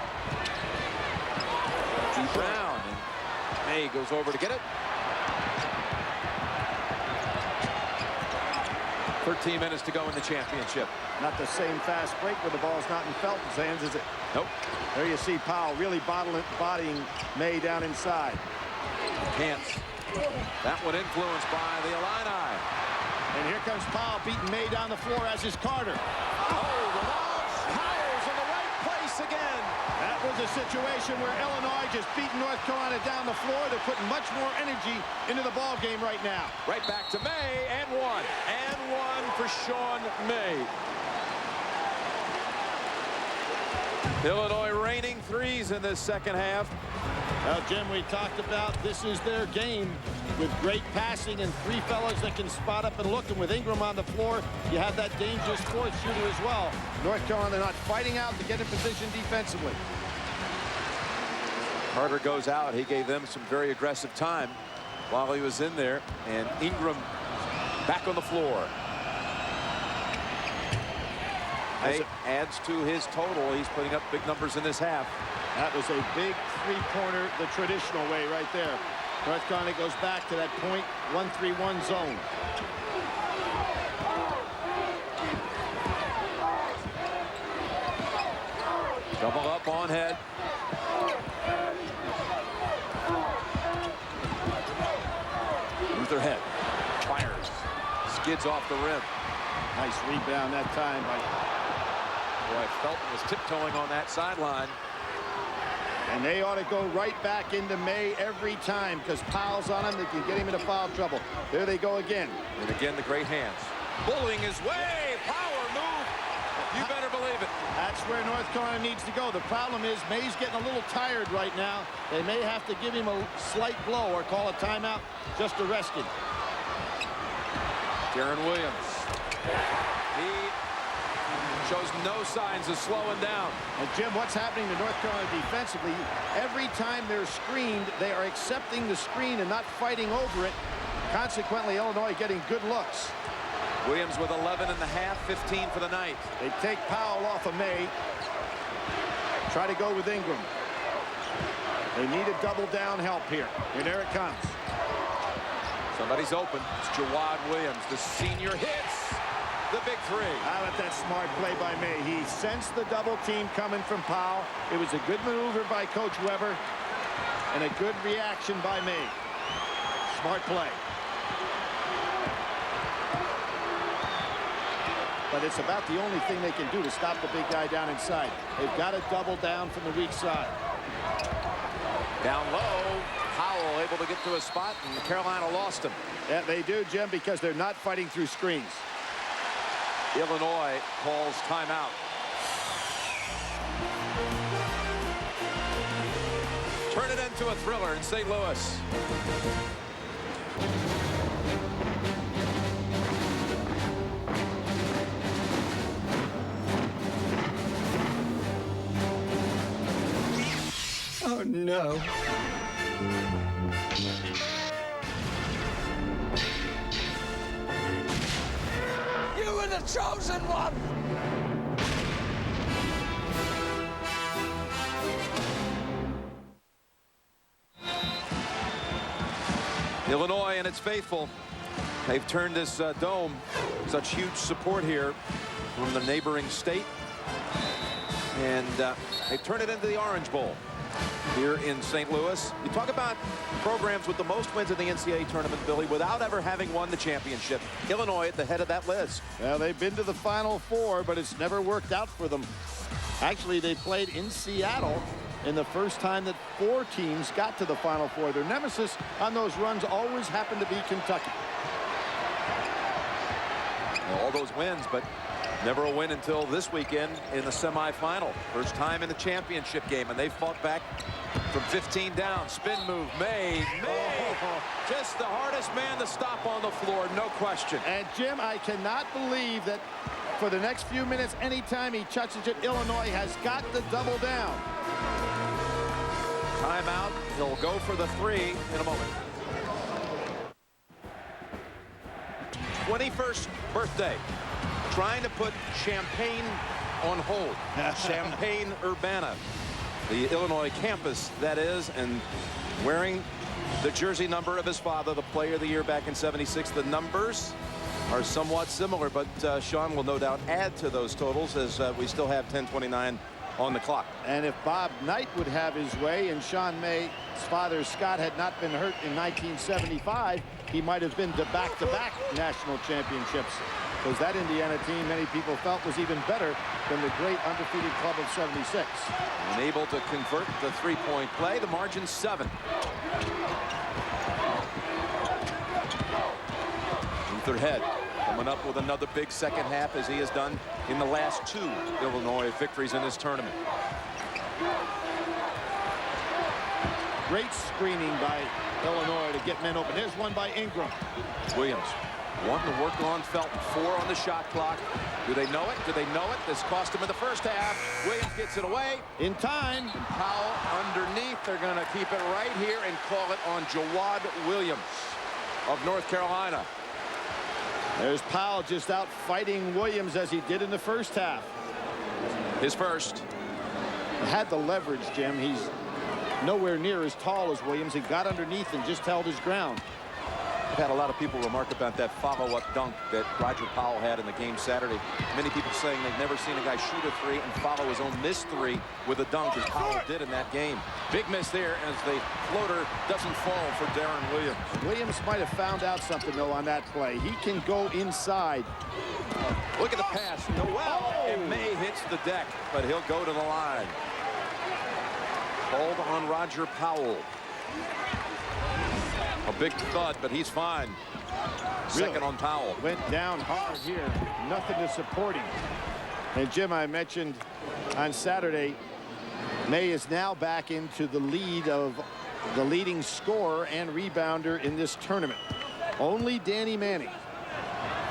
Brown. And May goes over to get it. 13 minutes to go in the championship. Not the same fast break when the ball's not in Felton's hands, is it? Nope. There you see Powell really bodying May down inside. Can't. That one influenced by the Illini. And here comes Powell beating May down the floor, as is Carter. Oh, the loss. Powell's in the right place again. That was a situation where Illinois just beating North Carolina down the floor. They're putting much more energy into the ball game right now. Right back to May, and one. And one for Sean May. Illinois raining threes in this second half. Well, Jim, we talked about this is their game with great passing and three fellas that can spot up and look. And with Ingram on the floor, you have that dangerous fourth shooter as well. North Carolina not fighting out to get in position defensively. Carter goes out. He gave them some very aggressive time while he was in there. And Ingram back on the floor. May adds to his total. He's putting up big numbers in this half. That was a big three-pointer the traditional way right there. North Carolina goes back to that point 1-3-1 zone. Double up on head. Luther head. Fires. Skids off the rim. Nice rebound that time by... Boy, Felton was tiptoeing on that sideline. And they ought to go right back into May every time because Powell's on him. They can get him into foul trouble. There they go again. And again, the great hands. Bullying his way. Power move. You better believe it. That's where North Carolina needs to go. The problem is May's getting a little tired right now. They may have to give him a slight blow or call a timeout just to rest him. Deron Williams. He shows no signs of slowing down. And Jim, what's happening to North Carolina defensively? Every time they're screened, they are accepting the screen and not fighting over it. Consequently, Illinois getting good looks. Williams with 11 and a half, 15 for the night. They take Powell off of May. Try to go with Ingram. They need a double down help here. And there it comes. Somebody's open. It's Jawad Williams. The senior hits. the big three. How about that smart play by May? He sensed the double team coming from Powell. It was a good maneuver by Coach Weber and a good reaction by May. Smart play. But it's about the only thing they can do to stop the big guy down inside. They've got to double down from the weak side. Down low, Powell able to get to a spot, and Carolina lost him. Yeah, they do, Jim, because they're not fighting through screens. Illinois calls timeout. Turn it into a thriller in St. Louis. Oh, no. You were the chosen one! Illinois and its faithful. They've turned this dome, such huge support here from the neighboring state. And they've turned it into the Orange Bowl here in St. Louis. You talk about programs with the most wins in the NCAA tournament, Billy, without ever having won the championship. Illinois at the head of that list. Well, they've been to the Final Four, but it's never worked out for them. Actually, they played in Seattle in the first time that 4 teams got to the Final Four. Their nemesis on those runs always happened to be Kentucky. All those wins, but never a win until this weekend in the semifinal. First time in the championship game, and they fought back from 15 down. Spin move, May. Just the hardest man to stop on the floor, no question. And Jim, I cannot believe that for the next few minutes, anytime he touches it, Illinois has got to double down. Timeout. He'll go for the 3 in a moment. 21st birthday. Trying to put Champaign on hold. Champaign Urbana, the Illinois campus, that is, and wearing the jersey number of his father, the player of the year back in '76. The numbers are somewhat similar, but Sean will no doubt add to those totals as we still have 10:29 on the clock. And if Bob Knight would have his way and Sean May's father Scott had not been hurt in 1975, he might have been to back-to-back national championships. Because that Indiana team, many people felt, was even better than the great undefeated club of '76. Unable to convert the three-point play. The margin 7. Luther Head coming up with another big second half, as he has done in the last 2 Illinois victories in this tournament. Great screening by Illinois to get men open. Here's one by Ingram. Williams wanting to work on Felton. 4 on the shot clock. Do they know it? Do they know it? This cost him in the first half. Williams gets it away. In time. And Powell underneath. They're going to keep it right here and call it on Jawad Williams of North Carolina. There's Powell just out fighting Williams as he did in the first half. His first. Had the leverage, Jim. He's nowhere near as tall as Williams. He got underneath and just held his ground. I've had a lot of people remark about that follow-up dunk that Roger Powell had in the game Saturday. Many people saying they've never seen a guy shoot a 3 and follow his own missed 3 with a dunk as Powell did in that game. Big miss there as the floater doesn't fall for Darren Williams. Williams might have found out something, though, on that play. He can go inside. Look at the pass. Noel and May hits the deck, but he'll go to the line. Called on Roger Powell. A big thud, but he's fine. Second on Powell. Went down hard here. Nothing to support him. And Jim, I mentioned on Saturday, May is now back into the lead of the leading scorer and rebounder in this tournament. Only Danny Manning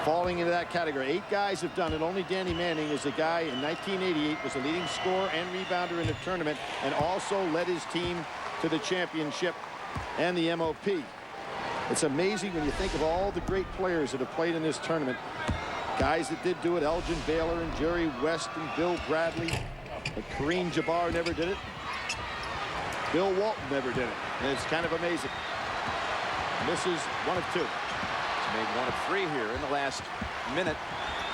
falling into that category. 8 guys have done it. Only Danny Manning is a guy in 1988 was the leading scorer and rebounder in the tournament and also led his team to the championship and the MOP. It's amazing when you think of all the great players that have played in this tournament. Guys that did do it, Elgin Baylor and Jerry West and Bill Bradley. But Kareem Jabbar never did it. Bill Walton never did it. And it's kind of amazing. Misses 1 of 2. He's made 1 of 3 here in the last minute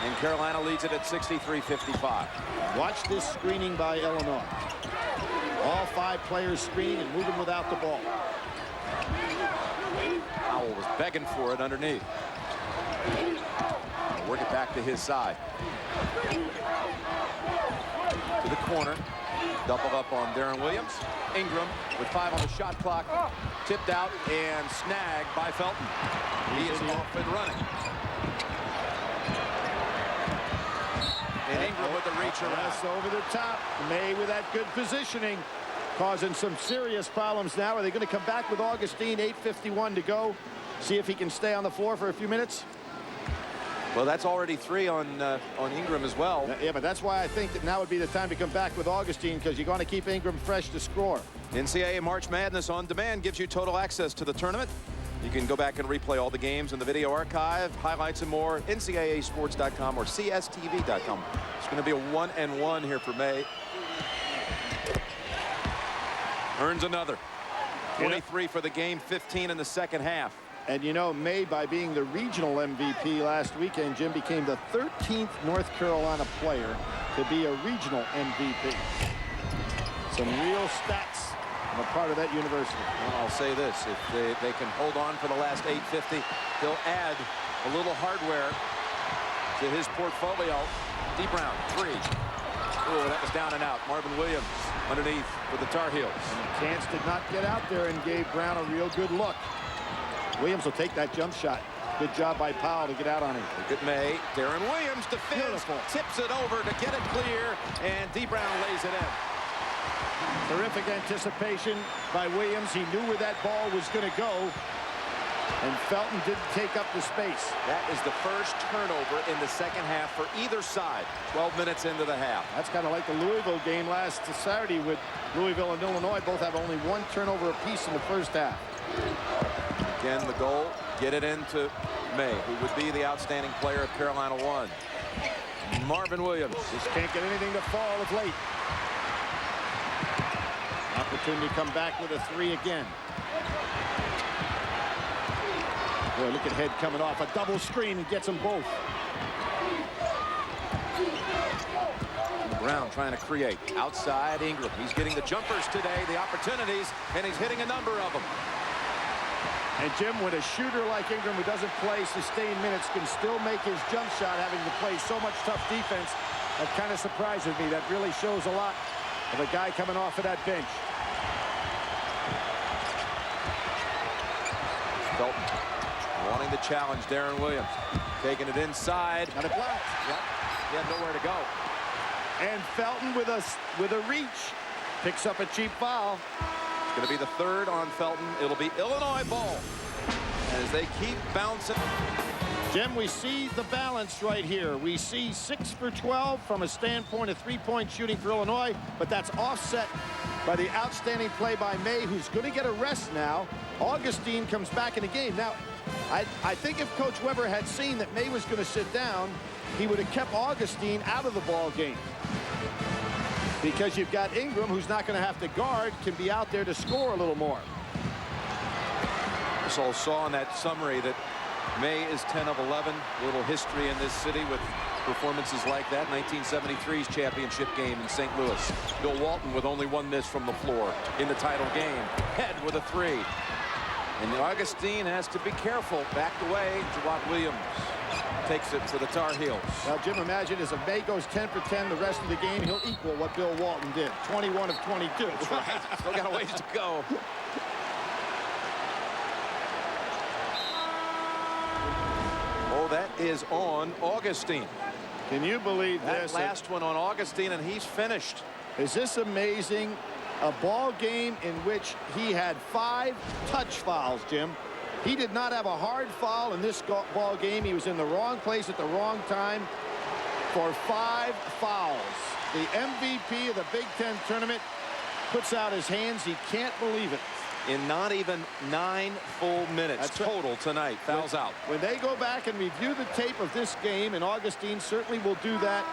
And Carolina leads it at 63-55. Watch this screening by Illinois. All 5 players screening and moving without the ball. Powell was begging for it underneath. Work it back to his side. To the corner. Doubled up on Darren Williams. Ingram with 5 on the shot clock. Tipped out and snagged by Felton. He is off and running. And Ingram with the reach around. That's over the top. May with that good positioning. Causing some serious problems now. Are they going to come back with Augustine? 8:51 to go. See if he can stay on the floor for a few minutes. Well, that's already 3 on Ingram as well. Yeah, but that's why I think that now would be the time to come back with Augustine, because you're going to keep Ingram fresh to score. NCAA March Madness on Demand gives you total access to the tournament. You can go back and replay all the games in the video archive, highlights and more, ncaasports.com or cstv.com. It's going to be a 1-and-1 here for May. Earns another. 23 for the game, 15 in the second half. And you know, May, by being the regional MVP last weekend, Jim, became the 13th North Carolina player to be a regional MVP. Some real stats on a part of that university. Well, I'll say this, if they can hold on for the last 850, he'll add a little hardware to his portfolio. D. Brown, 3. Oh, that was down and out. Marvin Williams underneath for the Tar Heels. And Chance did not get out there and gave Brown a real good look. Williams will take that jump shot. Good job by Powell to get out on him. Look at May. Darren Williams defends, tips it over to get it clear, and D. Brown lays it in. Terrific anticipation by Williams. He knew where that ball was going to go, and Felton didn't take up the space. That is the first turnover in the second half for either side. 12 minutes into the half. That's kind of like the Louisville game last Saturday with Louisville and Illinois. Both have only 1 turnover apiece in the first half. Again, the goal, get it into May, who would be the outstanding player of Carolina 1. Marvin Williams. Just can't get anything to fall of late. Opportunity to come back with a 3 again. Boy, look at Head coming off a double screen and gets them both. Brown trying to create. Outside Ingram. He's getting the jumpers today, the opportunities, and he's hitting a number of them. And Jim, when a shooter like Ingram, who doesn't play sustained minutes, can still make his jump shot, having to play so much tough defense, that kind of surprises me. That really shows a lot of a guy coming off of that bench. Felton wanting to challenge Darren Williams. Taking it inside. Got it blocked. Yep. He had nowhere to go. And Felton with a reach. Picks up a cheap foul. It's going to be the 3rd on Felton. It'll be Illinois ball as they keep bouncing. Jim, we see the balance right here. We see 6 for 12 from a standpoint of 3-point shooting for Illinois, but that's offset by the outstanding play by May, who's going to get a rest now. Augustine comes back in the game. Now, I think if Coach Weber had seen that May was going to sit down, he would have kept Augustine out of the ball game. Because you've got Ingram, who's not going to have to guard, can be out there to score a little more. So saw in that summary that May is 10 of 11. A little history in this city with performances like that. 1973's championship game in St. Louis. Bill Walton with only 1 miss from the floor in the title game. Head with a 3. And Augustine has to be careful. Backed away. Jawad Williams takes it for the Tar Heels. Now, Jim, imagine as if May goes 10 for 10 the rest of the game, he'll equal what Bill Walton did. 21 of 22. That's right. Still got a ways to go. Oh, that is on Augustine. Can you believe that this? Last one on Augustine, and he's finished. Is this amazing? A ball game in which he had 5 touch fouls, Jim. He did not have a hard foul in this ball game. He was in the wrong place at the wrong time for 5 fouls. The MVP of the Big Ten tournament puts out his hands. He can't believe it. In not even 9 full minutes total tonight. Fouls out. When they go back and review the tape of this game, and Augustine certainly will do that,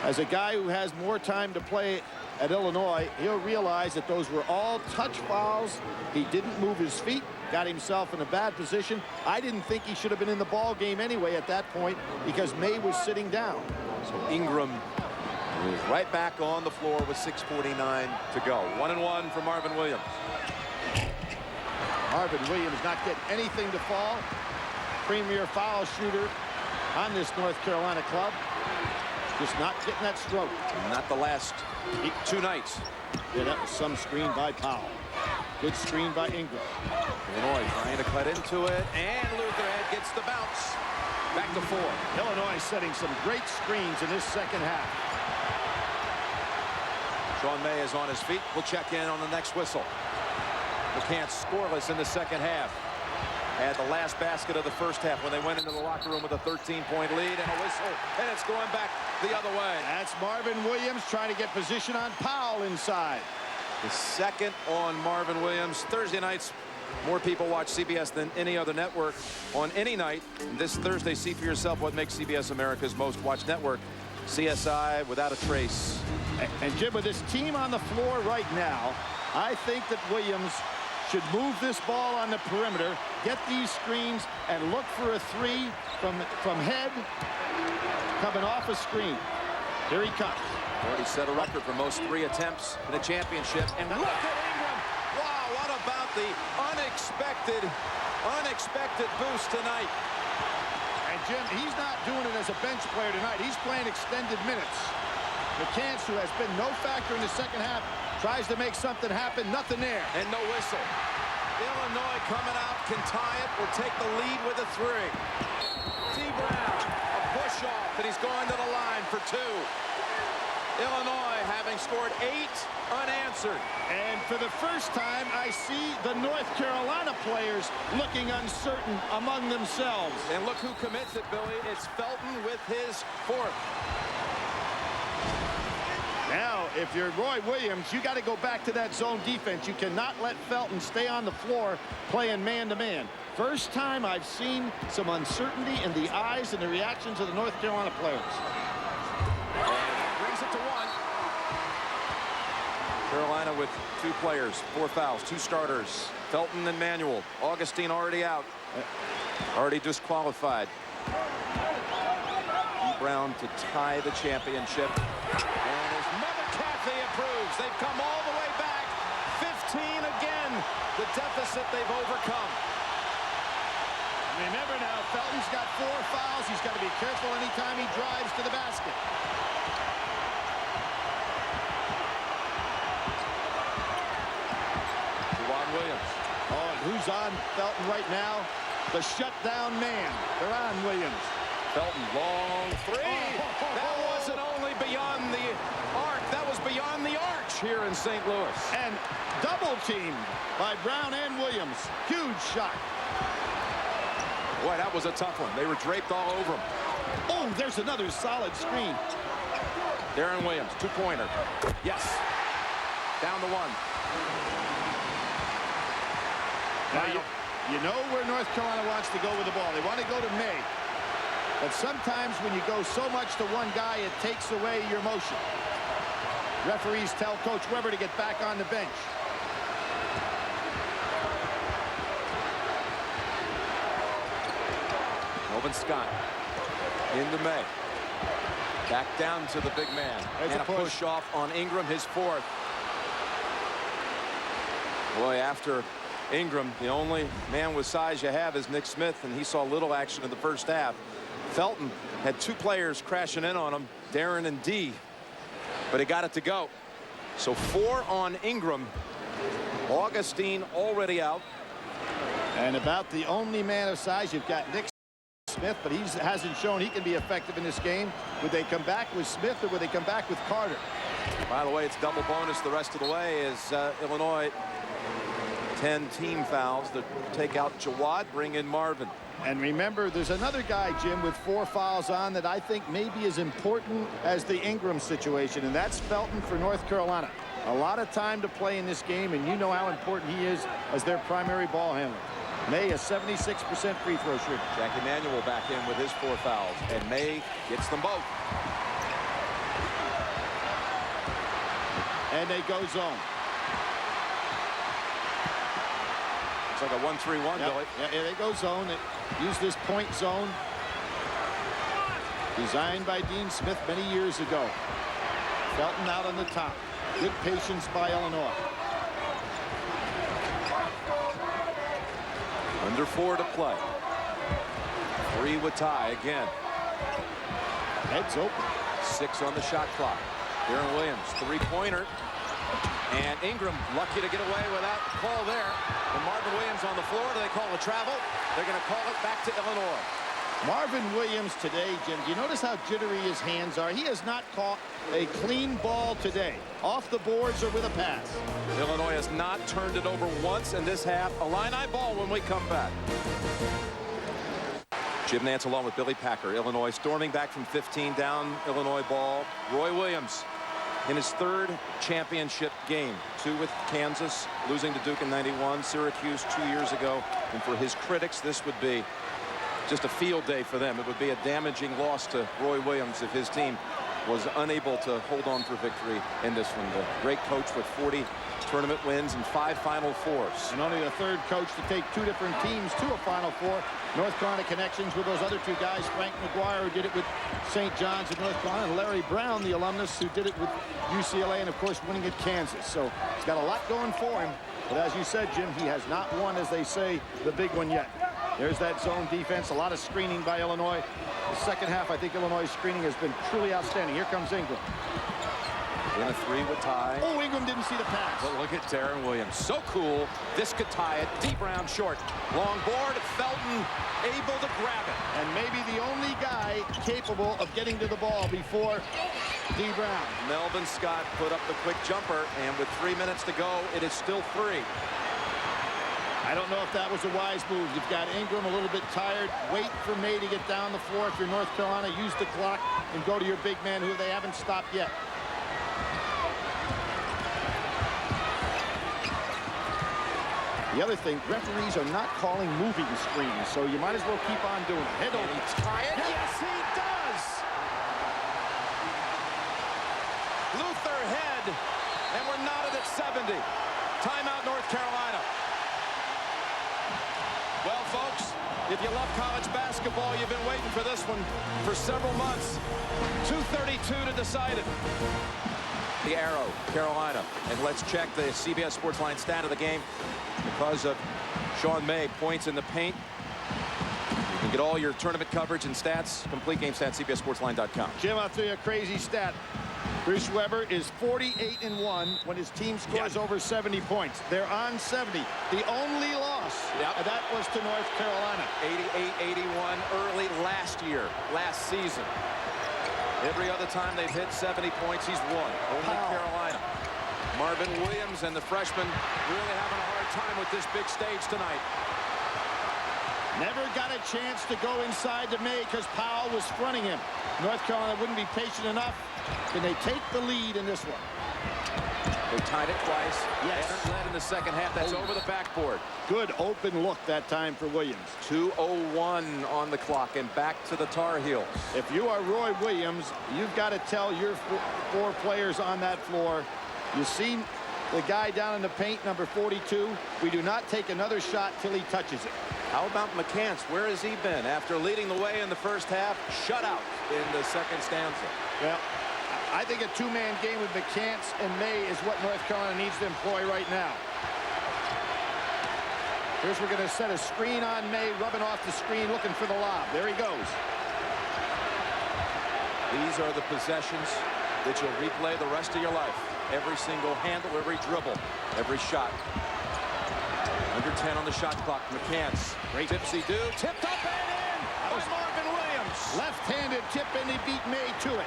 As a guy who has more time to play at Illinois, he'll realize that those were all touch fouls. He didn't move his feet, got himself in a bad position. I didn't think he should have been in the ball game anyway at that point because May was sitting down. So Ingram is right back on the floor with 6:49 to go. 1-1 for Marvin Williams. Marvin Williams not getting anything to fall. Premier foul shooter on this North Carolina club. Just not getting that stroke. Not the last 2 nights. Yeah, that was some screen by Powell. Good screen by Ingram. Illinois trying to cut into it, and Lutherhead gets the bounce. Back to 4. Illinois setting some great screens in this second half. Sean May is on his feet. We'll check in on the next whistle. McCants scoreless in the second half. Had the last basket of the first half when they went into the locker room with a 13-point lead, and a whistle, and it's going back the other way. That's Marvin Williams trying to get position on Powell inside. The second on Marvin Williams. Thursday nights, more people watch CBS than any other network on any night. And this Thursday, see for yourself what makes CBS America's most watched network. CSI without a trace. And Jim, with this team on the floor right now, I think that Williams should move this ball on the perimeter, get these screens, and look for a 3 from head coming off a screen. Here he comes. Already set a record for most 3 attempts in a championship. And look at Ingram. Wow, what about the unexpected boost tonight? And Jim, he's not doing it as a bench player tonight. He's playing extended minutes. McCants, who has been no factor in the second half, tries to make something happen. Nothing there. And no whistle. Illinois coming out, can tie it or take the lead with a 3. T. Brown, a push off, and he's going to the line for 2. Illinois having scored 8 unanswered. And for the first time, I see the North Carolina players looking uncertain among themselves. And look who commits it, Billy. It's Felton with his 4th. Now, if you're Roy Williams, you got to go back to that zone defense. You cannot let Felton stay on the floor playing man-to-man. First time I've seen some uncertainty in the eyes and the reactions of the North Carolina players. Brings it to 1. Carolina with 2 players, 4 fouls, 2 starters. Felton and Manuel. Augustine already out. Already disqualified. E. Brown to tie the championship. And his mother Kathy approves. They've come all the way back. 15 again. The deficit they've overcome. Remember now, Felton's got 4 fouls. He's got to be careful anytime he drives to the basket. Juwan Williams. Oh, and who's on Felton right now? The shutdown man. They're on Williams. Felton, long 3. That wasn't only beyond the arc. That was beyond the arch here in St. Louis. And double teamed by Brown and Williams. Huge shot. Boy, that was a tough one. They were draped all over him. Oh, there's another solid screen. Darren Williams, 2-pointer. Yes. Down to 1. Now, you know where North Carolina wants to go with the ball. They want to go to May. But sometimes when you go so much to one guy, it takes away your motion. Referees tell Coach Weber to get back on the bench. Melvin Scott into May. Back down to the big man. There's and a push off on Ingram, his 4th. Boy, after Ingram, the only man with size you have is Nick Smith, and he saw little action in the first half. Felton had 2 players crashing in on him, Darren and D, but he got it to go. So 4 on Ingram. Augustine already out. And about the only man of size, you've got Nick Smith, but he hasn't shown he can be effective in this game. Would they come back with Smith or would they come back with Carter? By the way, it's double bonus the rest of the way as Illinois 10 team fouls to take out Jawad, bring in Marvin. And remember, there's another guy, Jim, with 4 fouls on that I think may be as important as the Ingram situation, and that's Felton for North Carolina. A lot of time to play in this game, and you know how important he is as their primary ball handler. May, a 76% free throw shooter. Jackie Manuel back in with his 4 fouls, and May gets them both. And they go zone. It's like a 1-3-1, Yep. Billy. Yeah, they go zone. They use this point zone. Designed by Dean Smith many years ago. Felton out on the top. Good patience by Illinois. Under 4 to play. 3 with tie again. Heads open. 6 on the shot clock. Aaron Williams, 3-pointer. And Ingram lucky to get away without the call there. And Marvin Williams on the floor. Do they call a travel? They're going to call it back to Illinois. Marvin Williams today, Jim, do you notice how jittery his hands are? He has not caught a clean ball today. Off the boards or with a pass. Illinois has not turned it over once in this half. Illini ball when we come back. Jim Nantz along with Billy Packer. Illinois storming back from 15 down. Illinois ball. Roy Williams in his 3rd championship game. 2 with Kansas, losing to Duke in '91. Syracuse 2 years ago. And for his critics, this would be just a field day for them. It would be a damaging loss to Roy Williams if his team was unable to hold on for victory in this one. The great coach with 40 tournament wins and 5 Final Fours. And only the 3rd coach to take 2 different teams to a Final Four. North Carolina connections with those other 2 guys. Frank McGuire, who did it with St. John's of North Carolina, and Larry Brown, the alumnus, who did it with UCLA, and of course winning at Kansas. So he's got a lot going for him. But as you said, Jim, he has not won, as they say, the big one yet. There's that zone defense. A lot of screening by Illinois. The second half, I think Illinois' screening has been truly outstanding. Here comes Ingram. In a 3 with tie. Oh, Ingram didn't see the pass. But look at Darren Williams. So cool. This could tie it. Deep round short. Long board. Felton able to grab it. And maybe the only guy capable of getting to the ball before D. Brown. Melvin Scott put up the quick jumper. And with 3 minutes to go, it is still 3. I don't know if that was a wise move. You've got Ingram a little bit tired. Wait for May to get down the floor. If you're North Carolina, use the clock and go to your big man, who they haven't stopped yet. The other thing, referees are not calling moving screens, so you might as well keep on doing it. Head over. Tie it. Yes, he does. Luther head, and we're knotted at 70. Timeout, North Carolina. Well, folks, if you love college basketball, you've been waiting for this one for several months. 2:32 to decide it. The arrow, Carolina. And let's check the CBS Sports Line stat of the game. Because of Sean May, points in the paint. You can get all your tournament coverage and stats, complete game stats, CBSSportsLine.com. Jim, I'll tell you a crazy stat. Bruce Weber is 48-1 when his team scores over 70 points. They're on 70. The only loss, that was to North Carolina. 88-81 early last season. Every other time they've hit 70 points, he's won. Only Carolina. Marvin Williams and the freshman really having a hard time with this big stage tonight. Never got a chance to go inside to May because Powell was fronting him. North Carolina wouldn't be patient enough. Can they take the lead in this one? They tied it twice. Yes. Led in the second half. That's over the backboard. Good open look that time for Williams. 2:01 on the clock and back to the Tar Heels. If you are Roy Williams, you've got to tell your 4 players on that floor, you see the guy down in the paint, number 42, we do not take another shot till he touches it. How about McCants? Where has he been? After leading the way in the first half, shutout in the second stanza. Well, I think a 2-man game with McCants and May is what North Carolina needs to employ right now. Here's we're going to set a screen on May, rubbing off the screen, looking for the lob. There he goes. These are the possessions that you'll replay the rest of your life. Every single handle, every dribble, every shot. Under 10 on the shot clock. McCants. Great tipsy-do. Tipped up and in by Marvin Williams. Left-handed tip, and he beat May to it.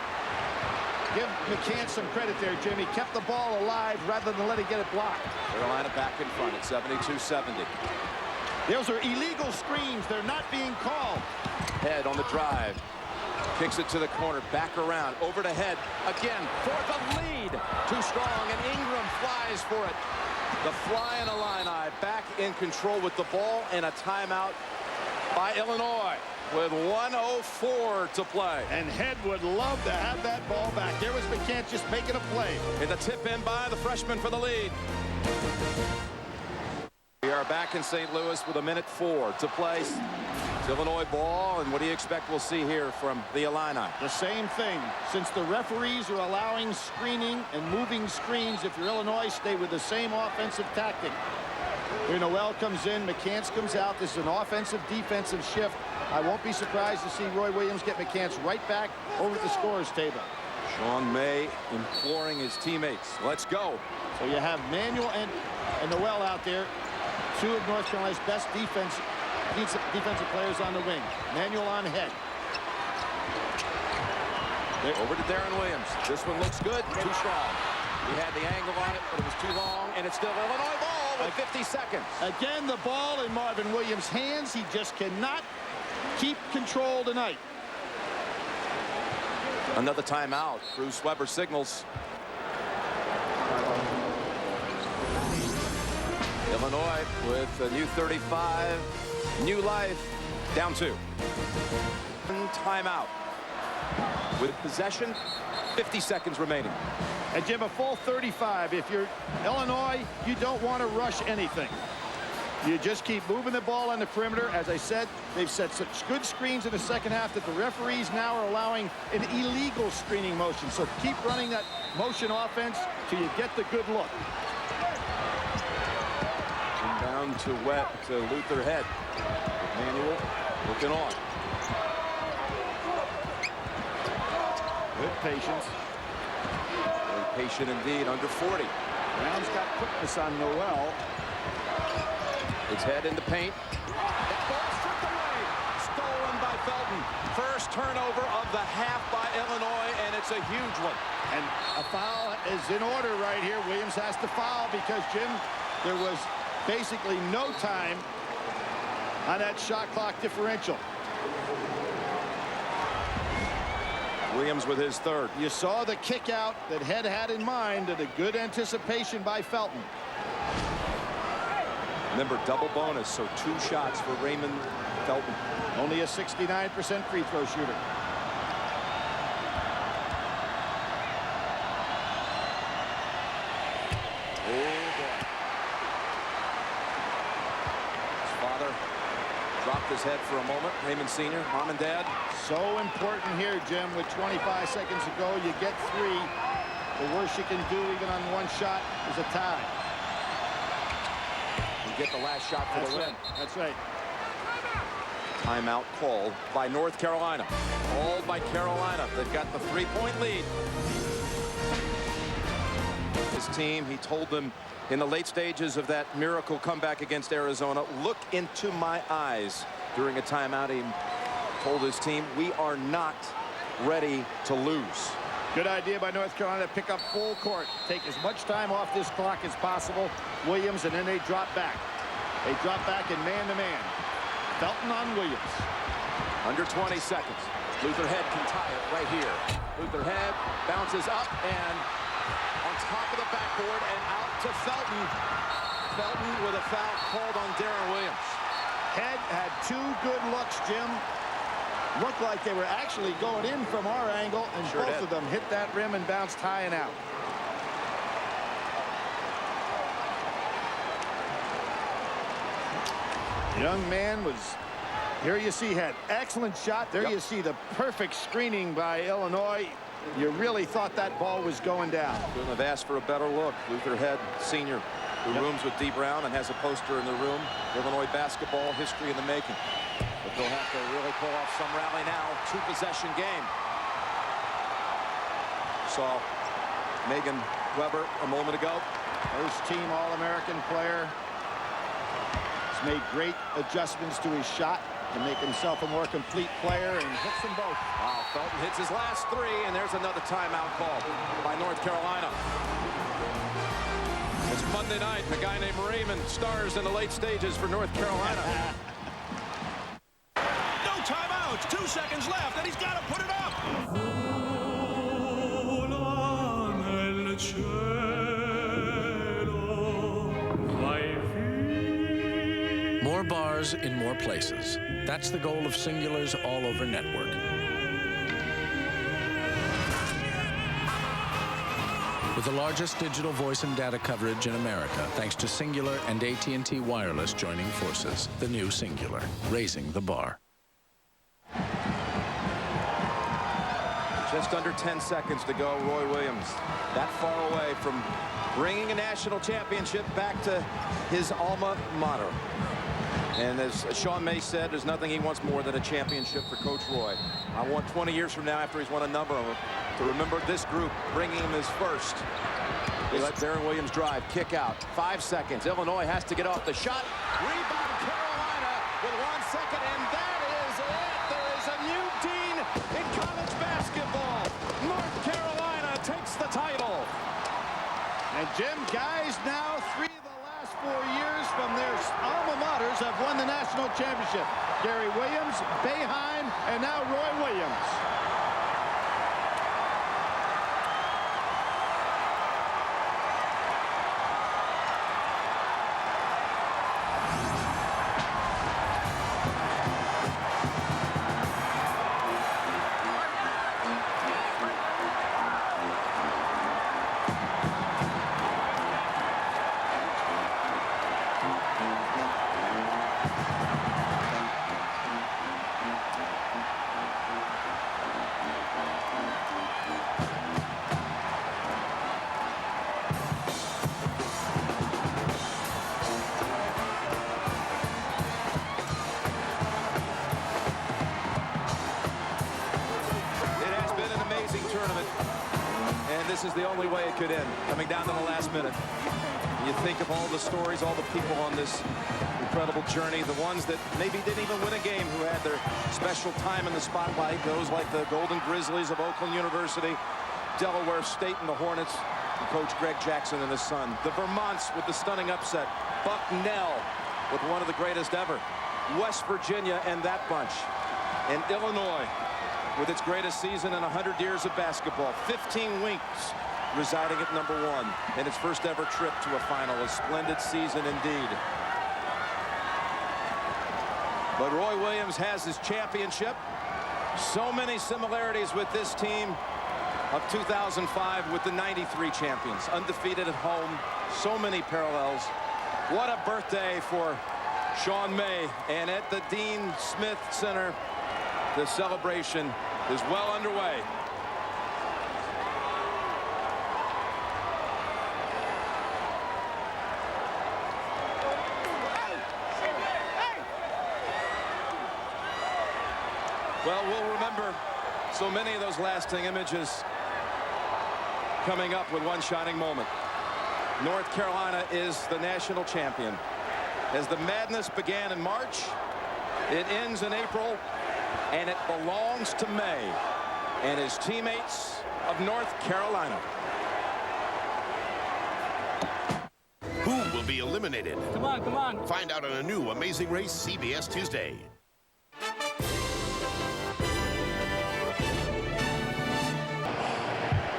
Give McCants some credit there, Jimmy. Kept the ball alive rather than let it get it blocked. Carolina back in front at 72-70. Those are illegal screens. They're not being called. Head on the drive. Kicks it to the corner. Back around. Over to Head. Again for the lead. Too strong, and Ingram flies for it. The Flying Illini back in control with the ball, and a timeout by Illinois. with 1:04 to play. And Head would love to have that ball back. There was McCants just making a play. In the tip in by the freshman for the lead. We are back in St. Louis with 1:04 to play. It's Illinois ball, and what do you expect we'll see here from the Illini? The same thing. Since the referees are allowing screening and moving screens, if you're Illinois, stay with the same offensive tactic. Here Noel comes in, McCants comes out. This is an offensive-defensive shift. I won't be surprised to see Roy Williams get McCants right back over at the scorer's table. Sean May imploring his teammates. Let's go. So you have Manuel and Noel out there. Two of North Carolina's best defensive players on the wing. Manuel on Head. Over to Darren Williams. This one looks good. Too strong. He had the angle on it, but it was too long, and it's still Illinois ball with 50 seconds. Again, the ball in Marvin Williams' hands. He just cannot keep control tonight. Another timeout. Bruce Weber signals. Illinois with a new 35, new life, down 2. Timeout. With possession, 50 seconds remaining. And Jim, a full 35. If you're Illinois, you don't want to rush anything. You just keep moving the ball on the perimeter. As I said, they've set such good screens in the second half that the referees now are allowing an illegal screening motion. So keep running that motion offense till you get the good look. Down to Luther Head. Manuel looking on. Good patience. Very patient indeed, under 40. Brown's got quickness on Noel. It's Head in the paint. That ball stripped away. Stolen by Felton. First turnover of the half by Illinois, and it's a huge one. And a foul is in order right here. Williams has to foul because, Jim, there was basically no time on that shot clock differential. Williams with his third. You saw the kick out that Head had in mind, and a good anticipation by Felton. Remember, double bonus, so 2 shots for Raymond Felton. Only a 69% free throw shooter. Dropped his head for a moment. Raymond Sr., mom and dad. So important here, Jim. With 25 seconds to go, you get 3. The worst you can do, even on one shot, is a tie. You get the last shot for the win. That's right. Timeout called by North Carolina. Called by Carolina. They've got the 3-point lead. His team, he told them in the late stages of that miracle comeback against Arizona, look into my eyes. During a timeout, he told his team, we are not ready to lose. Good idea by North Carolina to pick up full court. Take as much time off this clock as possible. Williams, and then they drop back. They drop back in man-to-man. Felton on Williams. Under 20 seconds. Luther Head can tie it right here. Luther Head bounces up and on top of the backboard and out to Felton. Felton with a foul called on Darren Williams. Head had 2 good looks, Jim. Looked like they were actually going in from our angle, and sure both did. of them hit that rim and bounced high and out. Young man was, here you see Head. Excellent shot. There you see the perfect screening by Illinois. You really thought that ball was going down. Couldn't have asked for a better look. Luther Head, senior, who rooms with Dee Brown and has a poster in the room. Illinois basketball history in the making. But they'll have to really pull off some rally now. 2-possession game. Saw Megan Weber a moment ago. First team All-American player. He's made great adjustments to his shot to make himself a more complete player, and hits them both. Wow, Felton hits his last 3, and there's another timeout call by North Carolina. It's Monday night. A guy named Raymond stars in the late stages for North Carolina. No timeouts. 2 seconds left, and he's got to put it up. More More bars in more places. That's the goal of Singular's all-over network. With the largest digital voice and data coverage in America, thanks to Singular and AT&T Wireless joining forces. The new Singular, raising the bar. Just under 10 seconds to go. Roy Williams, that far away from bringing a national championship back to his alma mater. And as Sean May said, there's nothing he wants more than a championship for Coach Roy. I want 20 years from now, after he's won a number of them, to remember this group bringing him his first. They let Darren Williams drive, kick out. 5 seconds. Illinois has to get off the shot. Rebound Carolina with 1 second, and that is it. There is a new dean in college basketball. North Carolina takes the title. And Jim, guys now 3 of the last 4 years from their alma maters have won the national championship. Gary Williams, Boeheim, and now Roy Williams. This is the only way it could end, coming down to the last minute. You think of all the stories, all the people on this incredible journey, the ones that maybe didn't even win a game who had their special time in the spotlight, those like the Golden Grizzlies of Oakland University, Delaware State and the Hornets, and Coach Greg Jackson and his son, the Vermonts with the stunning upset, Bucknell with one of the greatest ever, West Virginia and that bunch, and Illinois with its greatest season in 100 years of basketball. 15 Winks residing at #1 in its first ever trip to a final. A splendid season indeed. But Roy Williams has his championship. So many similarities with this team of 2005 with the 93 champions. Undefeated at home. So many parallels. What a birthday for Sean May. And at the Dean Smith Center, the celebration is well underway. Well, we'll remember so many of those lasting images coming up with one shining moment. North Carolina is the national champion. As the madness began in March, it ends in April, and it belongs to May and his teammates of North Carolina. Who will be eliminated? Come on, come on. Find out on a new Amazing Race CBS Tuesday.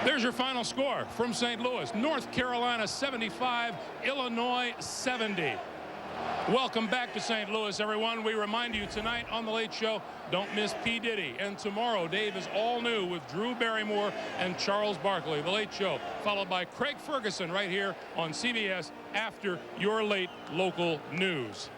There's your final score from St. Louis. North Carolina 75, Illinois 70. Welcome back to St. Louis, everyone. We remind you tonight on The Late Show, don't miss P. Diddy. And tomorrow, Dave is all new with Drew Barrymore and Charles Barkley. The Late Show, followed by Craig Ferguson right here on CBS after your late local news.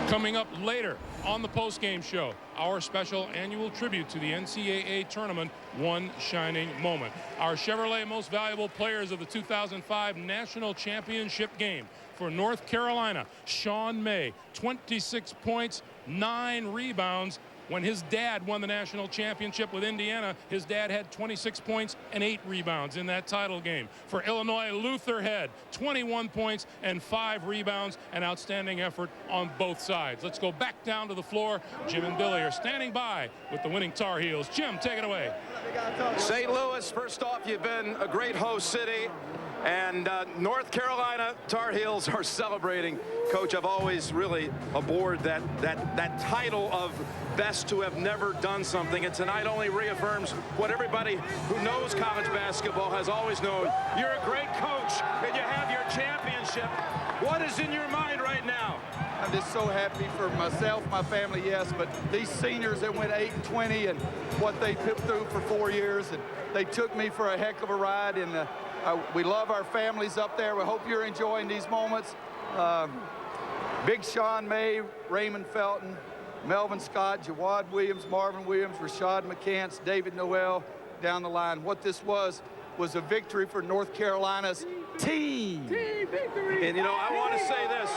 Coming up later on the postgame show, our special annual tribute to the NCAA tournament, One Shining Moment. Our Chevrolet Most Valuable Players of the 2005 National Championship game. For North Carolina, Sean May, 26 points, 9 rebounds. When his dad won the national championship with Indiana, his dad had 26 points and 8 rebounds in that title game. For Illinois, Luther Head, 21 points and 5 rebounds, an outstanding effort on both sides. Let's go back down to the floor. Jim and Billy are standing by with the winning Tar Heels. Jim, take it away. St. Louis, first off, you've been a great host city. And North Carolina Tar Heels are celebrating. Coach, I've always really aboard that title of best to have never done something. And tonight only reaffirms what everybody who knows college basketball has always known. You're a great coach, and you have your championship. What is in your mind right now? I'm just so happy for myself, my family, yes, but these seniors that went 8-20 and what they put through for 4 years, and they took me for a heck of a ride, and we love our families up there. We hope you're enjoying these moments. Big Sean May, Raymond Felton, Melvin Scott, Jawad Williams, Marvin Williams, Rashad McCants, David Noel down the line. What this was a victory for North Carolina's team. Team victory. And, you know, I want to say this.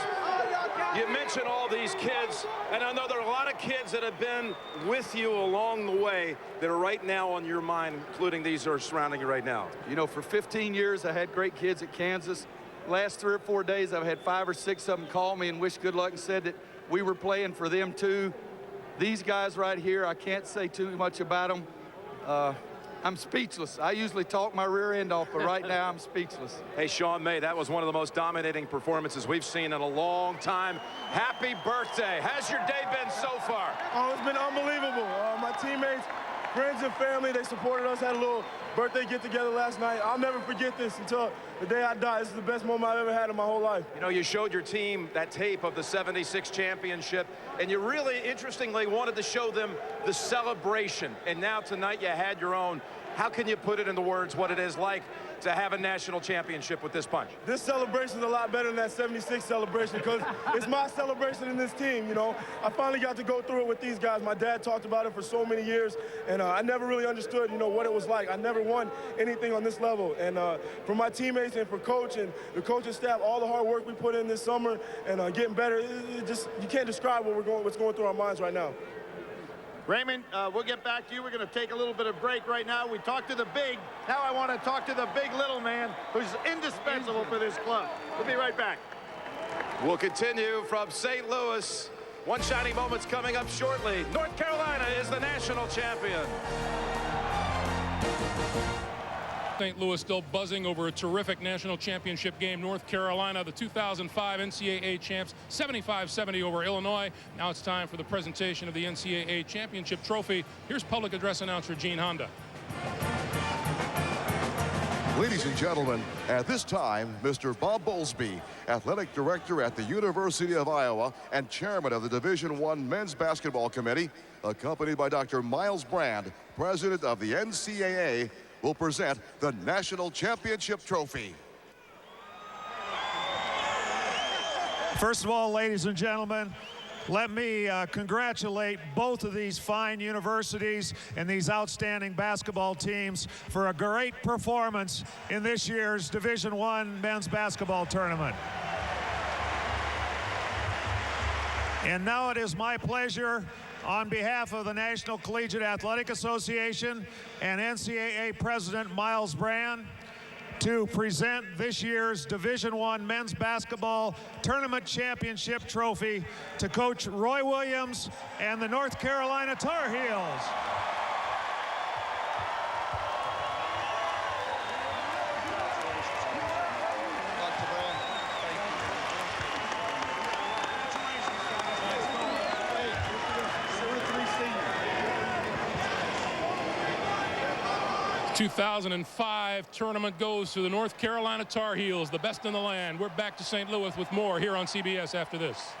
You mentioned all these kids, and I know there are a lot of kids that have been with you along the way that are right now on your mind, including these that are surrounding you right now. You know, for 15 years, I had great kids at Kansas. Last 3 or 4 days, I've had 5 or 6 of them call me and wish good luck and said that we were playing for them too. These guys right here, I can't say too much about them. I'm speechless. I usually talk my rear end off, but right now I'm speechless. Hey, Sean May, that was one of the most dominating performances we've seen in a long time. Happy birthday. How's your day been so far? Oh, it's been unbelievable. My teammates, friends and family, they supported us, had a little birthday get-together last night. I'll never forget this until the day I die. This is the best moment I've ever had in my whole life. You know, you showed your team that tape of the '76 championship, and you really, interestingly, wanted to show them the celebration. And now tonight you had your own. How can you put it into words what it is like to have a national championship with this bunch? This celebration is a lot better than that '76 celebration because it's my celebration in this team, you know. I finally got to go through it with these guys. My dad talked about it for so many years, and I never really understood, you know, what it was like. I never won anything on this level. And for my teammates and for coach and the coaching staff, all the hard work we put in this summer and getting better, it just, you can't describe what's going through our minds right now. Raymond, we'll get back to you. We're going to take a little bit of break right now. We talked to the big. Now I want to talk to the big little man who's indispensable for this club. We'll be right back. We'll continue from St. Louis. One shining moment's coming up shortly. North Carolina is the national champion. St. Louis still buzzing over a terrific national championship game. North Carolina, the 2005 NCAA champs, 75-70 over Illinois. Now it's time for the presentation of the NCAA championship trophy. Here's public address announcer Gene Honda. Ladies and gentlemen, at this time, Mr. Bob Bowlesby, athletic director at the University of Iowa and chairman of the Division I Men's Basketball Committee, accompanied by Dr. Miles Brand, president of the NCAA, will present the National Championship Trophy. First of all, ladies and gentlemen, let me congratulate both of these fine universities and these outstanding basketball teams for a great performance in this year's Division I men's basketball tournament. And now it is my pleasure, on behalf of the National Collegiate Athletic Association and NCAA President Miles Brand, to present this year's Division I men's basketball tournament championship trophy to Coach Roy Williams and the North Carolina Tar Heels. 2005 tournament goes to the North Carolina Tar Heels, the best in the land. We're back to St. Louis with more here on CBS after this.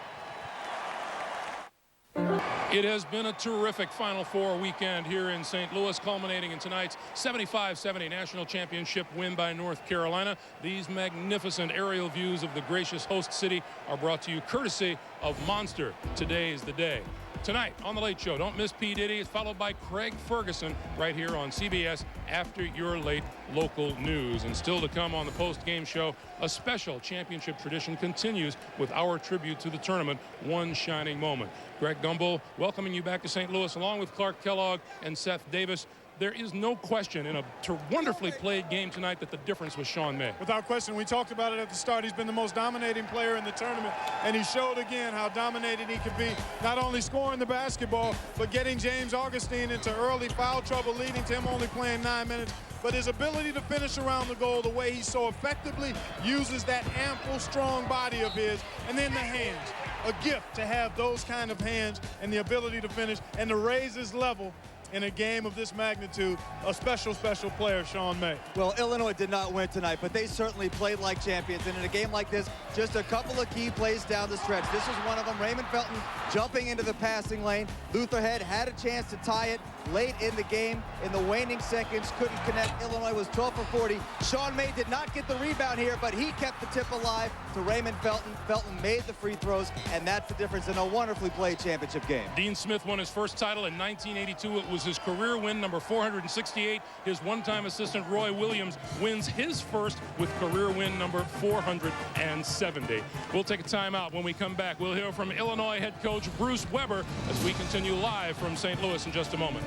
It has been a terrific Final Four weekend here in St. Louis, culminating in tonight's 75-70 national championship win by North Carolina. These magnificent aerial views of the gracious host city are brought to you courtesy of Monster. Today's the day. Tonight on The Late Show, don't miss P. Diddy. It's followed by Craig Ferguson right here on CBS after your late local news. And still to come on the post-game show, a special championship tradition continues with our tribute to the tournament, One Shining Moment. Greg Gumbel welcoming you back to St. Louis along with Clark Kellogg and Seth Davis. There is no question in a wonderfully played game tonight that the difference was Sean May. Without question, we talked about it at the start. He's been the most dominating player in the tournament, and he showed again how dominating he could be, not only scoring the basketball, but getting James Augustine into early foul trouble, leading to him only playing 9 minutes. But his ability to finish around the goal, the way he so effectively uses that ample, strong body of his, and then the hands. A gift to have those kind of hands and the ability to finish and to raise his level in a game of this magnitude, a special, special player, Sean May. Well, Illinois did not win tonight, but they certainly played like champions. And in a game like this, just a couple of key plays down the stretch. This was one of them. Raymond Felton jumping into the passing lane. Luther Head had a chance to tie it late in the game. In the waning seconds, couldn't connect. Illinois was 12 for 40. Sean May did not get the rebound here, but he kept the tip alive to Raymond Felton. Felton made the free throws, and that's the difference in a wonderfully played championship game. Dean Smith won his first title in 1982. It was his career win number 468. His one-time assistant Roy Williams wins his first with career win number 470. We'll take a timeout. When we come back, we'll hear from Illinois head coach Bruce Weber as we continue live from St. Louis in just a moment.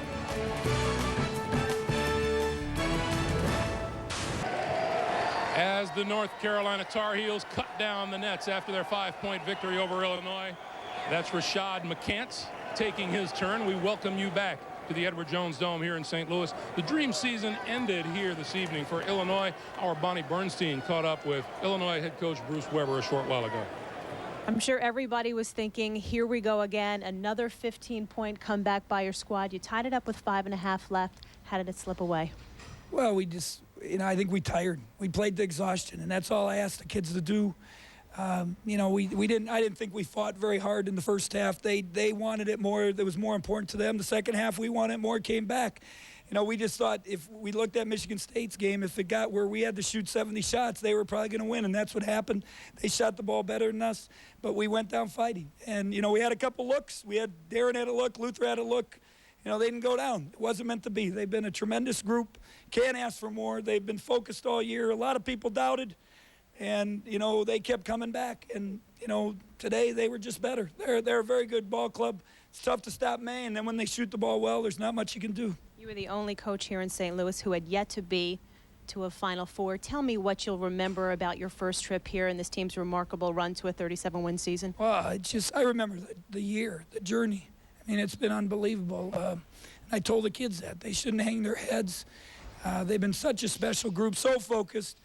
As the North Carolina Tar Heels cut down the nets after their 5-point victory over Illinois, that's Rashad McCants taking his turn. We welcome you back to the Edward Jones Dome here in St. Louis. The dream season ended here this evening for Illinois. Our Bonnie Bernstein caught up with Illinois head coach Bruce Weber a short while ago. I'm sure everybody was thinking, here we go again, another 15-point comeback by your squad. You tied it up with 5.5 left. How did it slip away? Well, we just, I think we tired. We played to exhaustion, and that's all I asked the kids to do. I didn't think we fought very hard in the first half. They wanted it more. It was more important to them. The second half, we wanted it more, came back. We just thought if we looked at Michigan State's game, if it got where we had to shoot 70 shots, they were probably going to win, and that's what happened. They shot the ball better than us, but we went down fighting. And, we had a couple looks. Darren had a look, Luther had a look. They didn't go down. It wasn't meant to be. They've been a tremendous group. Can't ask for more. They've been focused all year. A lot of people doubted, and, they kept coming back. And, today they were just better. They're a very good ball club. It's tough to stop May, and then when they shoot the ball well, there's not much you can do. You were the only coach here in St. Louis who had yet to be to a Final Four. Tell me what you'll remember about your first trip here and this team's remarkable run to a 37-win season. Well, I remember the year, the journey. It's been unbelievable. And I told the kids that. They shouldn't hang their heads. They've been such a special group, so focused.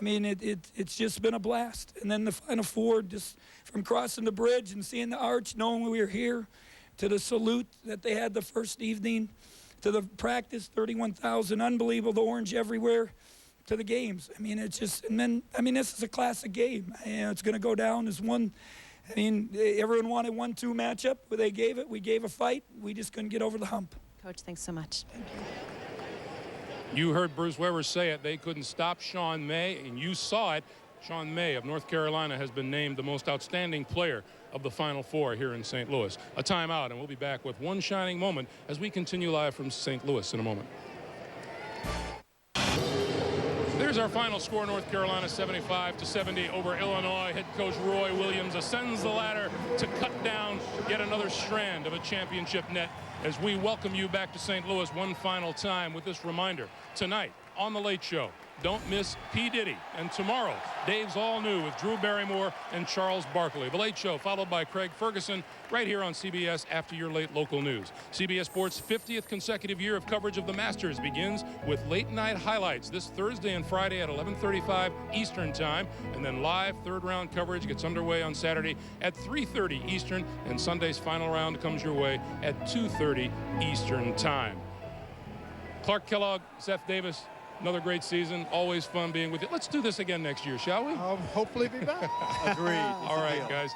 It's just been a blast. And then the Final Four, just from crossing the bridge and seeing the arch, knowing we were here, to the salute that they had the first evening, to the practice, 31,000, unbelievable, the orange everywhere, to the games. This is a classic game. It's going to go down as one. Everyone wanted 1-2 matchup, but they gave it. We gave a fight. We just couldn't get over the hump. Coach, thanks so much. Thank you. You heard Bruce Weber say it. They couldn't stop Sean May, and you saw it. Sean May of North Carolina has been named the most outstanding player of the Final Four here in St. Louis. A timeout, and we'll be back with one shining moment as we continue live from St. Louis in a moment. There's our final score. North Carolina 75-70 over Illinois. Head coach Roy Williams ascends the ladder to cut down yet another strand of a championship net as we welcome you back to St. Louis one final time with this reminder. Tonight on The Late Show, don't miss P. Diddy. And tomorrow, Dave's All New with Drew Barrymore and Charles Barkley. The Late Show followed by Craig Ferguson right here on CBS after your late local news. CBS Sports' 50th consecutive year of coverage of the Masters begins with late night highlights this Thursday and Friday at 11:35 Eastern Time. And then live third round coverage gets underway on Saturday at 3:30 Eastern. And Sunday's final round comes your way at 2:30 Eastern Time. Clark Kellogg, Seth Davis, another great season. Always fun being with you. Let's do this again next year, shall we? I'll hopefully be back. Agreed. All right, guys.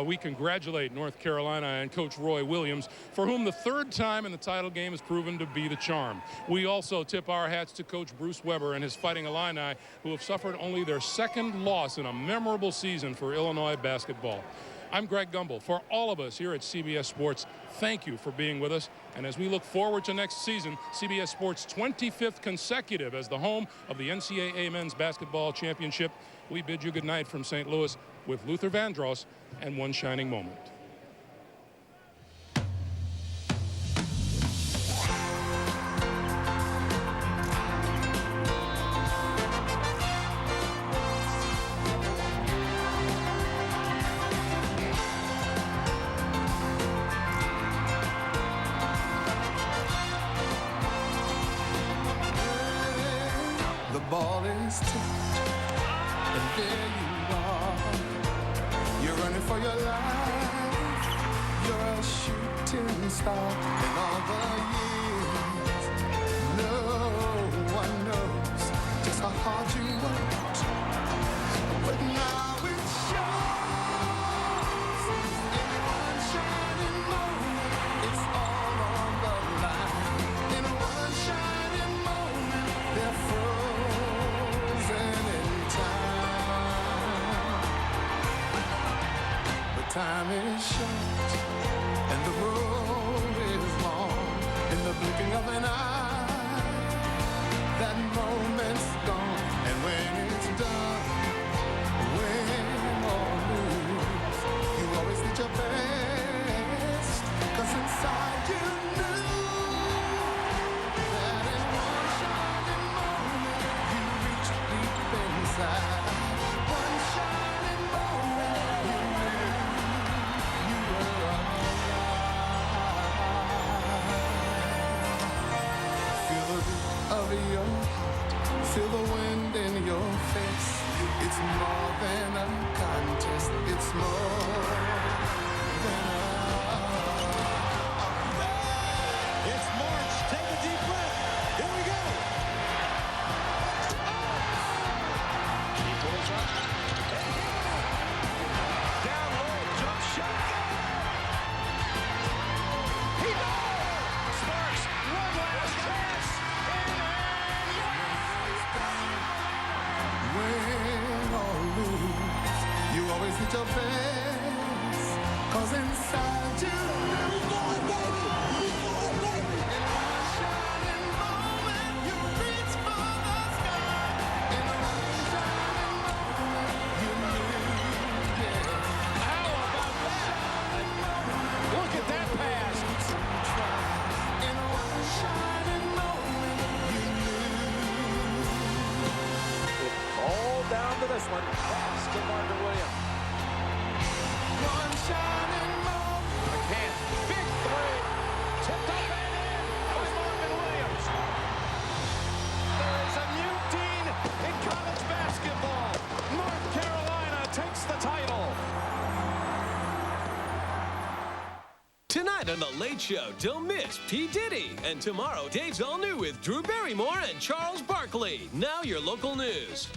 We congratulate North Carolina and Coach Roy Williams, for whom the third time in the title game has proven to be the charm. We also tip our hats to Coach Bruce Weber and his Fighting Illini, who have suffered only their second loss in a memorable season for Illinois basketball. I'm Greg Gumbel. For all of us here at CBS Sports, thank you for being with us. And as we look forward to next season, CBS Sports' 25th consecutive as the home of the NCAA Men's Basketball Championship, we bid you good night from St. Louis with Luther Vandross and One Shining Moment. Ball is tipped, and there you are. You're running for your life. You're a shooting star, and all the years hard you worked, but now it shows. In one shining moment, it's all on the line. In one shining moment, they're frozen in time. But time is short, and the road is long. In the blinking of an eye, that moment's gone. And when it's done, win or lose, you always did your best. 'Cause inside you knew that in one shining moment, you reached deep inside. One shining moment, you knew you were alive. Feel the beat of your heart, feel the wind in your face. It's more than a contest, it's more than It's March. Take a deep breath. Here we go. He pulls up. Down low, jump shot. He knows. Sparks, one last chance. win or lose, you always did your best. 'Cause inside you knew in one shining moment, you reached for the sky. In one shining moment, you knew, yeah. How about that? Look at that pass. In one shining moment, you All down to this one. Pass to Marvin Williams. one shining moment. McCann, big three. Tipped up and in by Marvin Williams. There is a new dean in college basketball. North Carolina takes the title. Tonight on The Late Show, don't miss P. Diddy. And tomorrow, Dave's All New with Drew Barrymore and Charles Barkley. Now your local news.